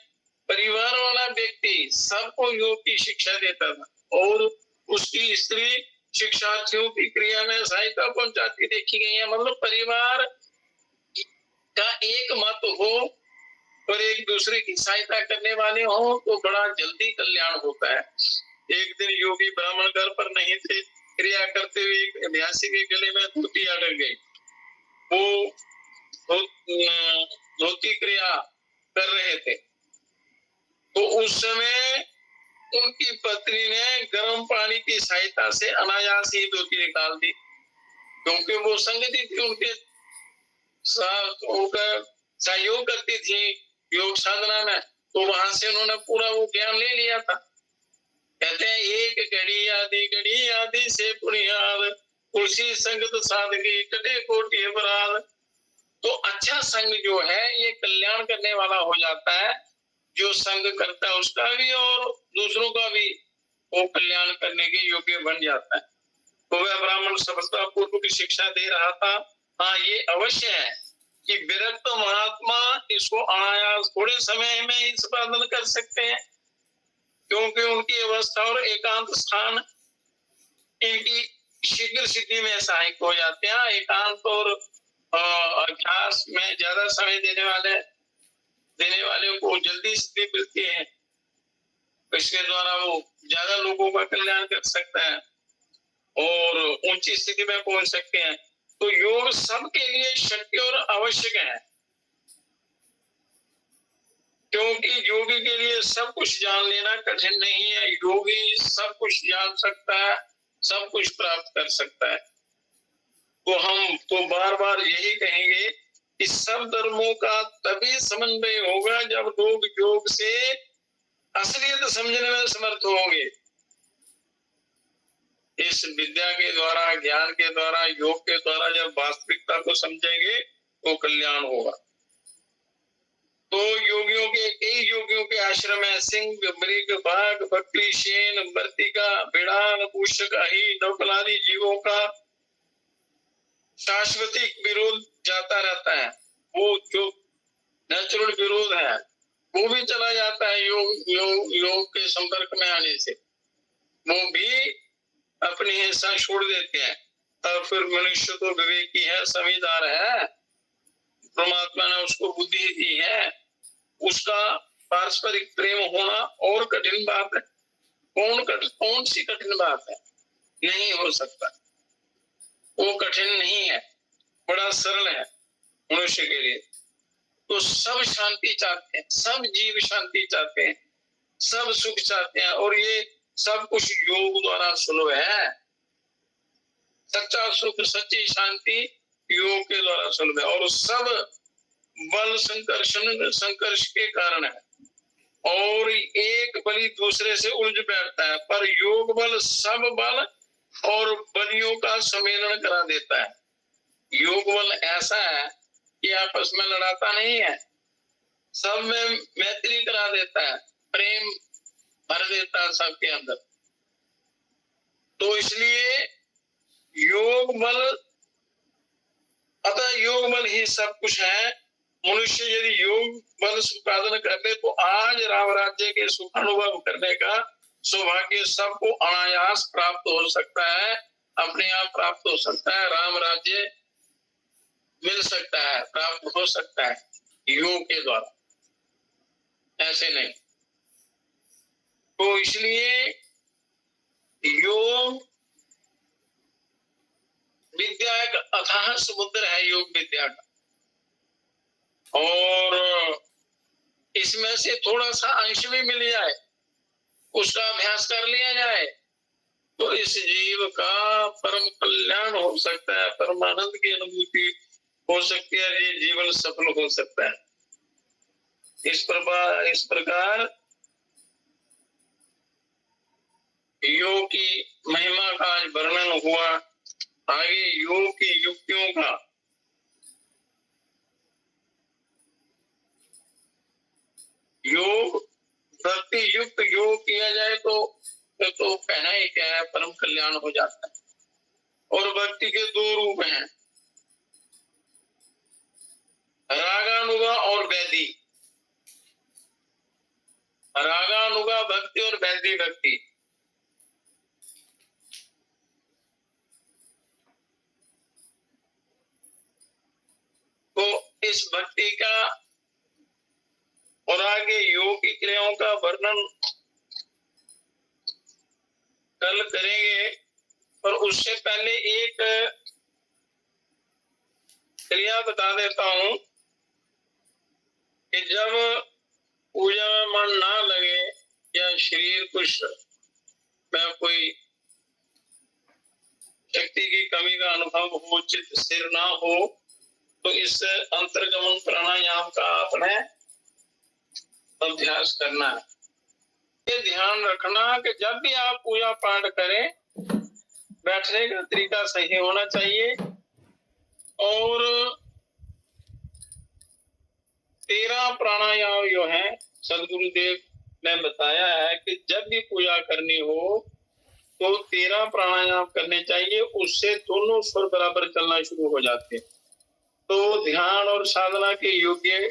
परिवार वाला व्यक्ति सबको योग की शिक्षा देता था और उसकी स्त्री शिक्षार्थियों की क्रिया में सहायता पहुंचाती देखी गई है। मतलब परिवार का एक मत हो और एक दूसरे की सहायता करने वाले हो तो बड़ा जल्दी कल्याण होता है। एक दिन योगी ब्राह्मण घर पर नहीं थे, क्रिया करते हुए एक अभ्यासी के गले में धोती अटक गई। वो धोती क्रिया कर रहे थे तो उस समय उनकी पत्नी ने गर्म पानी की सहायता से अनायास ही धोती निकाल दी, क्योंकि वो संगति थी उनके सहयोग करती थी योग साधना में, तो वहां से उन्होंने पूरा वो ज्ञान ले लिया था। कहते हैं एक घड़ी आदि से पुनियाद, तुलसी संगत साधकी कटे कोटि अपराध। तो अच्छा संग जो है ये कल्याण करने वाला हो जाता है। जो संग करता है उसका भी और दूसरों का भी वो कल्याण करने के योग्य बन जाता है। तो वह ब्राह्मण सफलता पूर्व की शिक्षा दे रहा था। हाँ, ये अवश्य है कि विरक्त महात्मा इसको अनायास थोड़े समय में ही संपादन कर सकते हैं, क्योंकि उनकी अवस्था और एकांत स्थान इनकी शीघ्र सिद्धि में सहायक हो जाते हैं। एकांत और अभ्यास में ज्यादा समय देने वाले को जल्दी सिद्धि मिलती है, इसके द्वारा वो ज्यादा लोगों का कल्याण कर सकता है और ऊंची स्थिति में पहुंच सकते हैं। तो योग सबके लिए शक्य और आवश्यक है, क्योंकि योगी के लिए सब कुछ जान लेना कठिन नहीं है। योगी सब कुछ जान सकता है, सब कुछ प्राप्त कर सकता है। तो हम तो बार बार यही कहेंगे कि सब धर्मों का तभी समन्वय होगा जब लोग योग से असलियत समझने में समर्थ होंगे। इस विद्या के द्वारा, ज्ञान के द्वारा, योग के द्वारा जब वास्तविकता को समझेंगे तो कल्याण होगा। तो योगियों के कई योगियों के आश्रम है, सिंह, मृग, बाघ, बकरी, शेन, वर्तिका, बिड़ाल, मूषक, अही, नौकलादी जीवों का शाश्वतिक विरोध जाता रहता है। वो जो नेचुरल विरोध है वो भी चला जाता है योग के संपर्क में आने से। वो भी अपनी हिस्सा छोड़ देते हैं और फिर मनुष्य तो विवेकी है, समझदार है, परमात्मा ने उसको बुद्धि दी है, उसका पारस्परिक प्रेम होना और कठिन बात है। कौन सी कठिन बात है? नहीं हो सकता, वो कठिन नहीं है, बड़ा सरल है मनुष्य के लिए। तो सब शांति चाहते हैं, सब जीव शांति चाहते हैं, सब सुख चाहते हैं और ये सब कुछ योग द्वारा सुलभ है। सच्चा सुख, सच्ची शांति योग के द्वारा सुलभ है और सब बल संकर्ष के कारण है और एक बलि दूसरे से उलझ बैठता है, पर योग बल सब बल और बलियों का सम्मेलन करा देता है। योग बल ऐसा है कि आपस में लड़ाता नहीं है, सब में मैत्री करा देता है, प्रेम भर देता है सबके अंदर। तो इसलिए योग बल, अतः योग बल ही सब कुछ है। मनुष्य यदि योग बल संपादन कर ले तो आज राम राज्य के सुख अनुभव करने का सौभाग्य सबको अनायास प्राप्त हो सकता है, अपने आप प्राप्त हो सकता है। राम राज्य मिल सकता है, प्राप्त हो सकता है योग के द्वारा, ऐसे नहीं। तो इसलिए योग विद्या एक अथाह समुद्र है, योग विद्या का, और इसमें से थोड़ा सा अंश भी मिल जाए, उसका अभ्यास कर लिया जाए तो इस जीव का परम कल्याण हो सकता है, परमानंद की अनुभूति हो सकती है, ये जीवन सफल हो सकता है। इस प्रकार योग की महिमा का आज वर्णन हुआ। आगे योग की युक्तियों का योग भक्ति युक्त योग किया जाए तो कहना ही क्या है, परम कल्याण हो जाता है। और भक्ति के दो रूप हैं, रागानुगा और वैदी। रागानुगा भक्ति और वैदी भक्ति। तो इस भक्ति का और आगे योग की क्रियाओं का वर्णन कल करेंगे, पर उससे पहले एक क्रिया बता देता हूं कि जब पूजा में मन ना लगे या शरीर कुछ में कोई शक्ति की कमी का अनुभव हो, चित्त स्थिर ना हो, तो इस अंतर्गमन प्राणायाम का आपने अभ्यास करना है। ये ध्यान रखना कि जब भी आप पूजा पाठ करें, बैठने का तरीका सही होना चाहिए और 13 प्राणायाम जो है सदगुरुदेव ने बताया है कि जब भी पूजा करनी हो तो 13 प्राणायाम करने चाहिए, उससे दोनों स्वर बराबर चलना शुरू हो जाते हैं, तो ध्यान और साधना के योग्य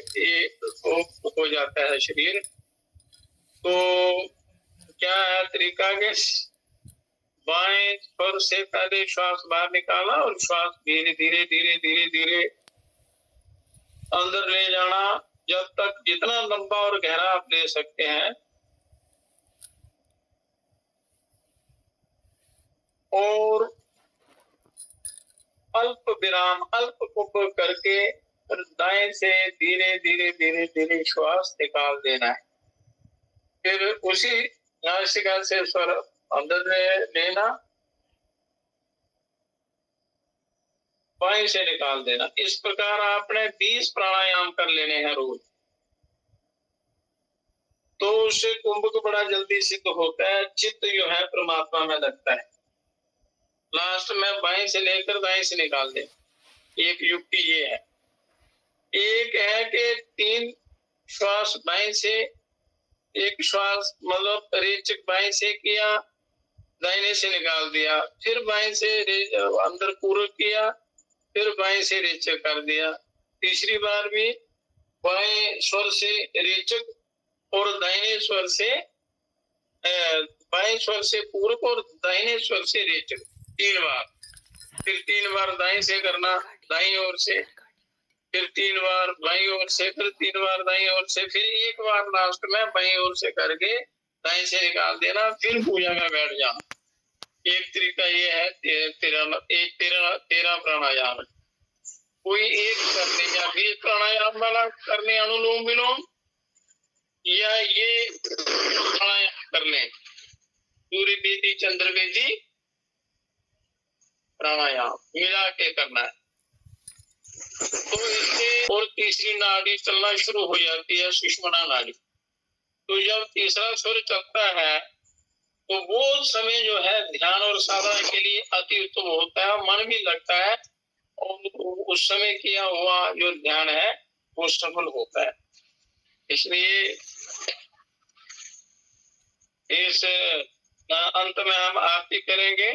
हो जाता है शरीर। तो क्या है तरीका के बाएं स्वर से पहले श्वास बाहर निकालना और श्वास धीरे धीरे धीरे धीरे धीरे अंदर ले जाना, जब तक जितना लंबा और गहरा आप ले सकते हैं, और अल्प विराम अल्प पुप करके दाएं से धीरे धीरे धीरे धीरे श्वास निकाल देना है। फिर उसी नासिका से स्वर अंदर लेना, बाएं से निकाल देना। इस प्रकार आपने 20 प्राणायाम कर लेने हैं रोज, तो उससे कुंभक बड़ा जल्दी सिद्ध होता है, चित्त जो है परमात्मा में लगता है। लास्ट में बाएं से लेकर दाएं से निकाल दे। एक युक्ति ये है। एक है कि 3 श्वास बाएं से, एक श्वास मतलब रेचक बाएं से किया, दाहिने से निकाल दिया, फिर बाएं से अंदर पूरक किया, फिर बाएं से रेचक कर दिया। तीसरी बार भी बाएं स्वर से रेचक और दाहिने स्वर से बाएं स्वर से पूरक और दाहिने स्वर से रेचक 3 बार। फिर 3 बार दाएं से करना, दाईं ओर से, फिर 3 बार बाईं ओर से, फिर 3 बार दाईं ओर से, फिर एक बार लास्ट में बाईं ओर से करके दाएं से निकाल देना, फिर पूजा में बैठ जाना। एक तरीका ये है 13 प्राणायाम। कोई एक करने या 20 प्राणायाम वाला करने अनुलोम विलोम, या ये प्राणायाम कर लें सूर्य वेदी चंद्र वेदी प्राणायाम मिला के करना है। तो इससे और तीसरी नाड़ी चलना शुरू हो जाती है, सुषुम्ना नाड़ी। तो जब तीसरा स्वर चलता है तो वो समय जो है ध्यान और साधना के लिए अति उत्तम होता है, मन भी लगता है और उस समय किया हुआ जो ध्यान है वो सफल होता है। इसलिए इस अंत में हम आरती करेंगे।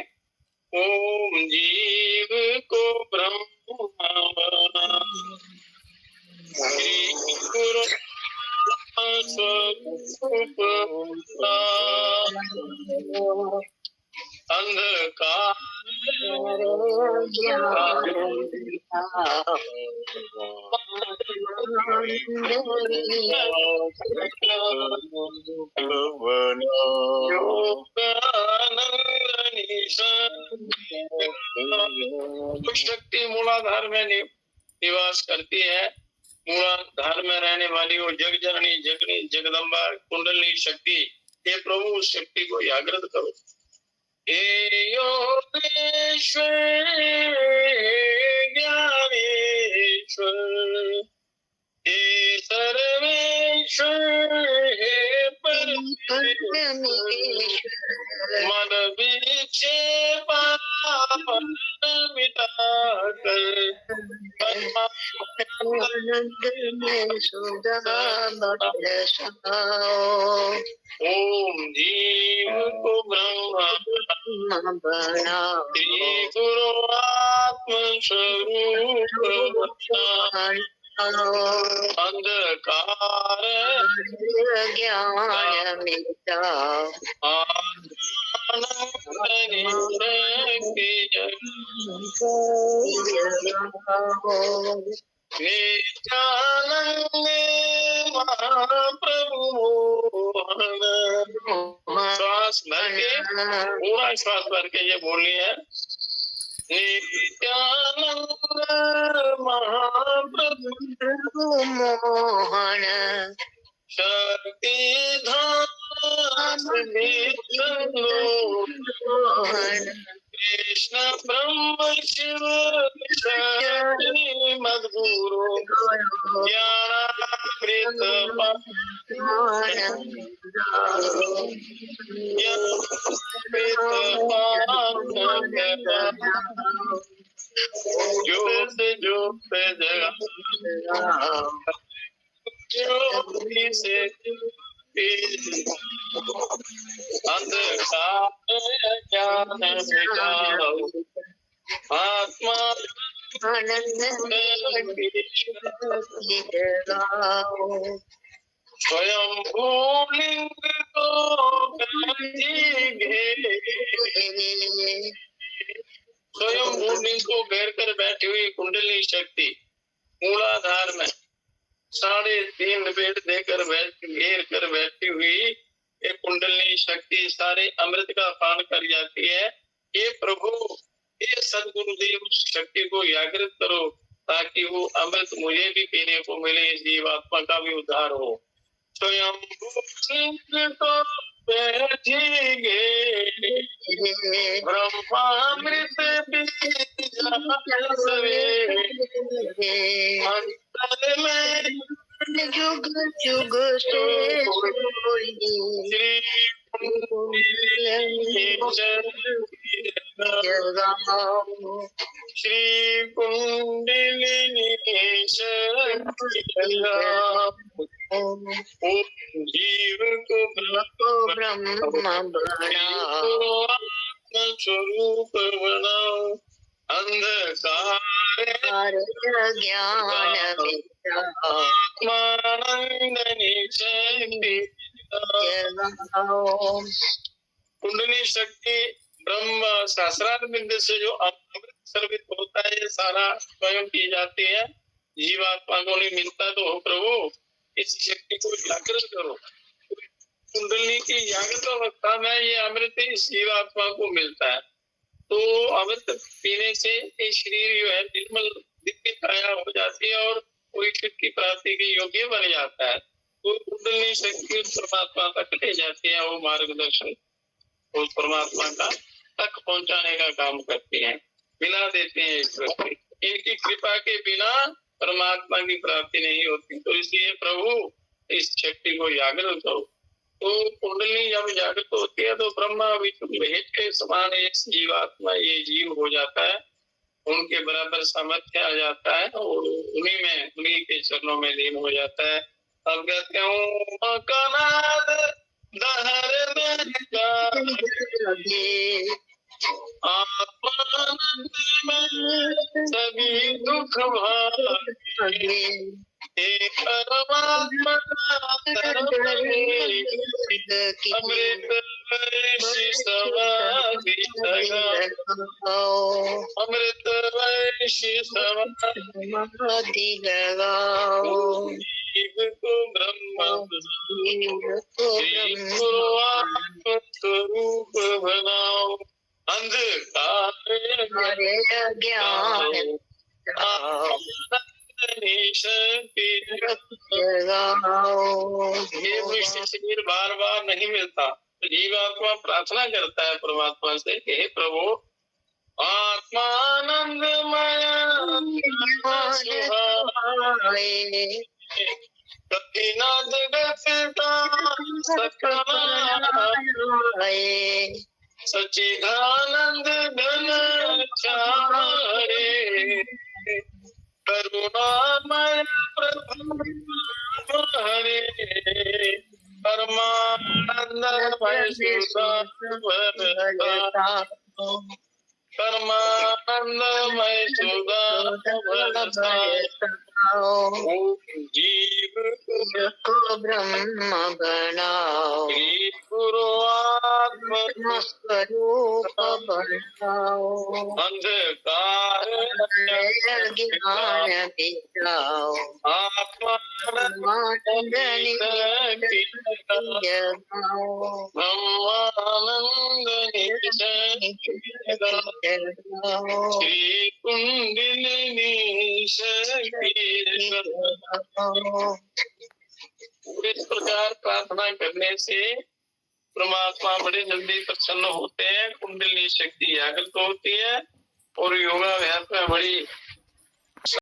ओम जीव को ब्रह्म श्री गुरु अंधकार शक्ति मूलाधार में निवास करती है। मूलाधार में रहने वाली वो जग जननी जगनी जगदम्बा कुंडलनी शक्ति, हे प्रभु उस शक्ति को जागृत करो। हे योगेश्वर ज्ञानेश्वर, हे सर्वेश्वर, हे परमेश्वर, मन विक्षेप मिटाकर ओम जीव को ब्रह्मा श्री गुरु आत्म स्वरूप अंधकार ज्ञान मिटा नित्यानंद महाप्रभु मोहन। श्वास भर के, पूरा श्वास भर के ये बोली है, नित्यानंद महाप्रभु मोहन शक्ति धाम कृष्ण ब्रह्म शिव शक्ति मधुरो ज्ञानामृत ज्योत ज्योत ज्योति से अंधकार ज्ञान मिटाओ आत्मा आनंद स्वयं भूलिंग को स्वयं भूलिंग को घेर कर बैठी हुई कुंडली शक्ति मूलाधार में 3.5 पेड़ देकर घेर कर बैठी हुई ये कुंडली शक्ति सारे अमृत का पान कर जाती है। ये प्रभु, ये सदगुरुदेव शक्ति को जागृत करो ताकि वो अमृत मुझे भी पीने को मिले, जीवात्मा का भी उद्धार हो। स्वयं को बैठिगे ब्रह्मामृत अंतर में जुग जुग से श्री कुंडलिनी जीव को ब्रह्म बनाओ स्वरूप बनाओ अंधकार ज्ञान आत्मानंदनी शक्ति कुंडली शक्ति ब्रह्म सहस्रार बिंदु से जो अमृत सर्वित होता है ये सारा स्वयं की जाती है। जीवात्मा को नहीं मिलता तो हो प्रभु इस शक्ति को जागृत करो। कुंडली की जागृत अवस्था में ये अमृत इस जीवात्मा को मिलता है तो अमृत पीने से ये शरीर जो है निर्मल दिव्य काया हो जाती है और वो ईश्वर की प्राप्ति के योग्य बन जाता है। तो कुंडली शक्ति उस परमात्मा तक ले जाती है, वो मार्गदर्शन उस परमात्मा का तक पहुंचाने का काम करती है, मिला देते हैं ईश्वर से। इनकी कृपा के बिना परमात्मा की प्राप्ति नहीं होती। तो इसलिए प्रभु इस शक्ति को जागृत करो। तो कुंडली जब जागृत होती है तो ब्रह्मा विष्णु महेश के समान एक जीवात्मा ये जीव हो जाता है, उनके बराबर सामर्थ्य आ जाता है और उन्हीं के चरणों में लीन हो जाता है। अब कहते हैं सभी दुख भागे परमात्मा अमृत वर्षि समाधि अमृत वर्षि समाधि लगाओ जीव को ब्रह्म स्वरूप बनाओ अंधकार ज्ञान शरीर बार बार नहीं मिलता तो जीवात्मा प्रार्थना करता है परमात्मा से कि हे प्रभु आत्मानंदमय कभी न जगत सच्चिदानंद घन चारे करो करुणामय प्रभु हरे परमानंदमय सुधा परमानंदमय सुधा जीव को ब्रह्म बनाओ, श्री गुरु आत्म स्वरूप बनाओ, अंधकार ज्ञान दिखाओ, आत्मानंद जगाओ, ब्रह्मानंद जगाओ, श्री कुंडलिनी शक्ति। इस प्रकार प्रार्थना करने से परमात्मा बड़े जल्दी प्रसन्न होते हैं, कुंडलिनी शक्ति जागृत होती है और योगाभ्यास में बड़ी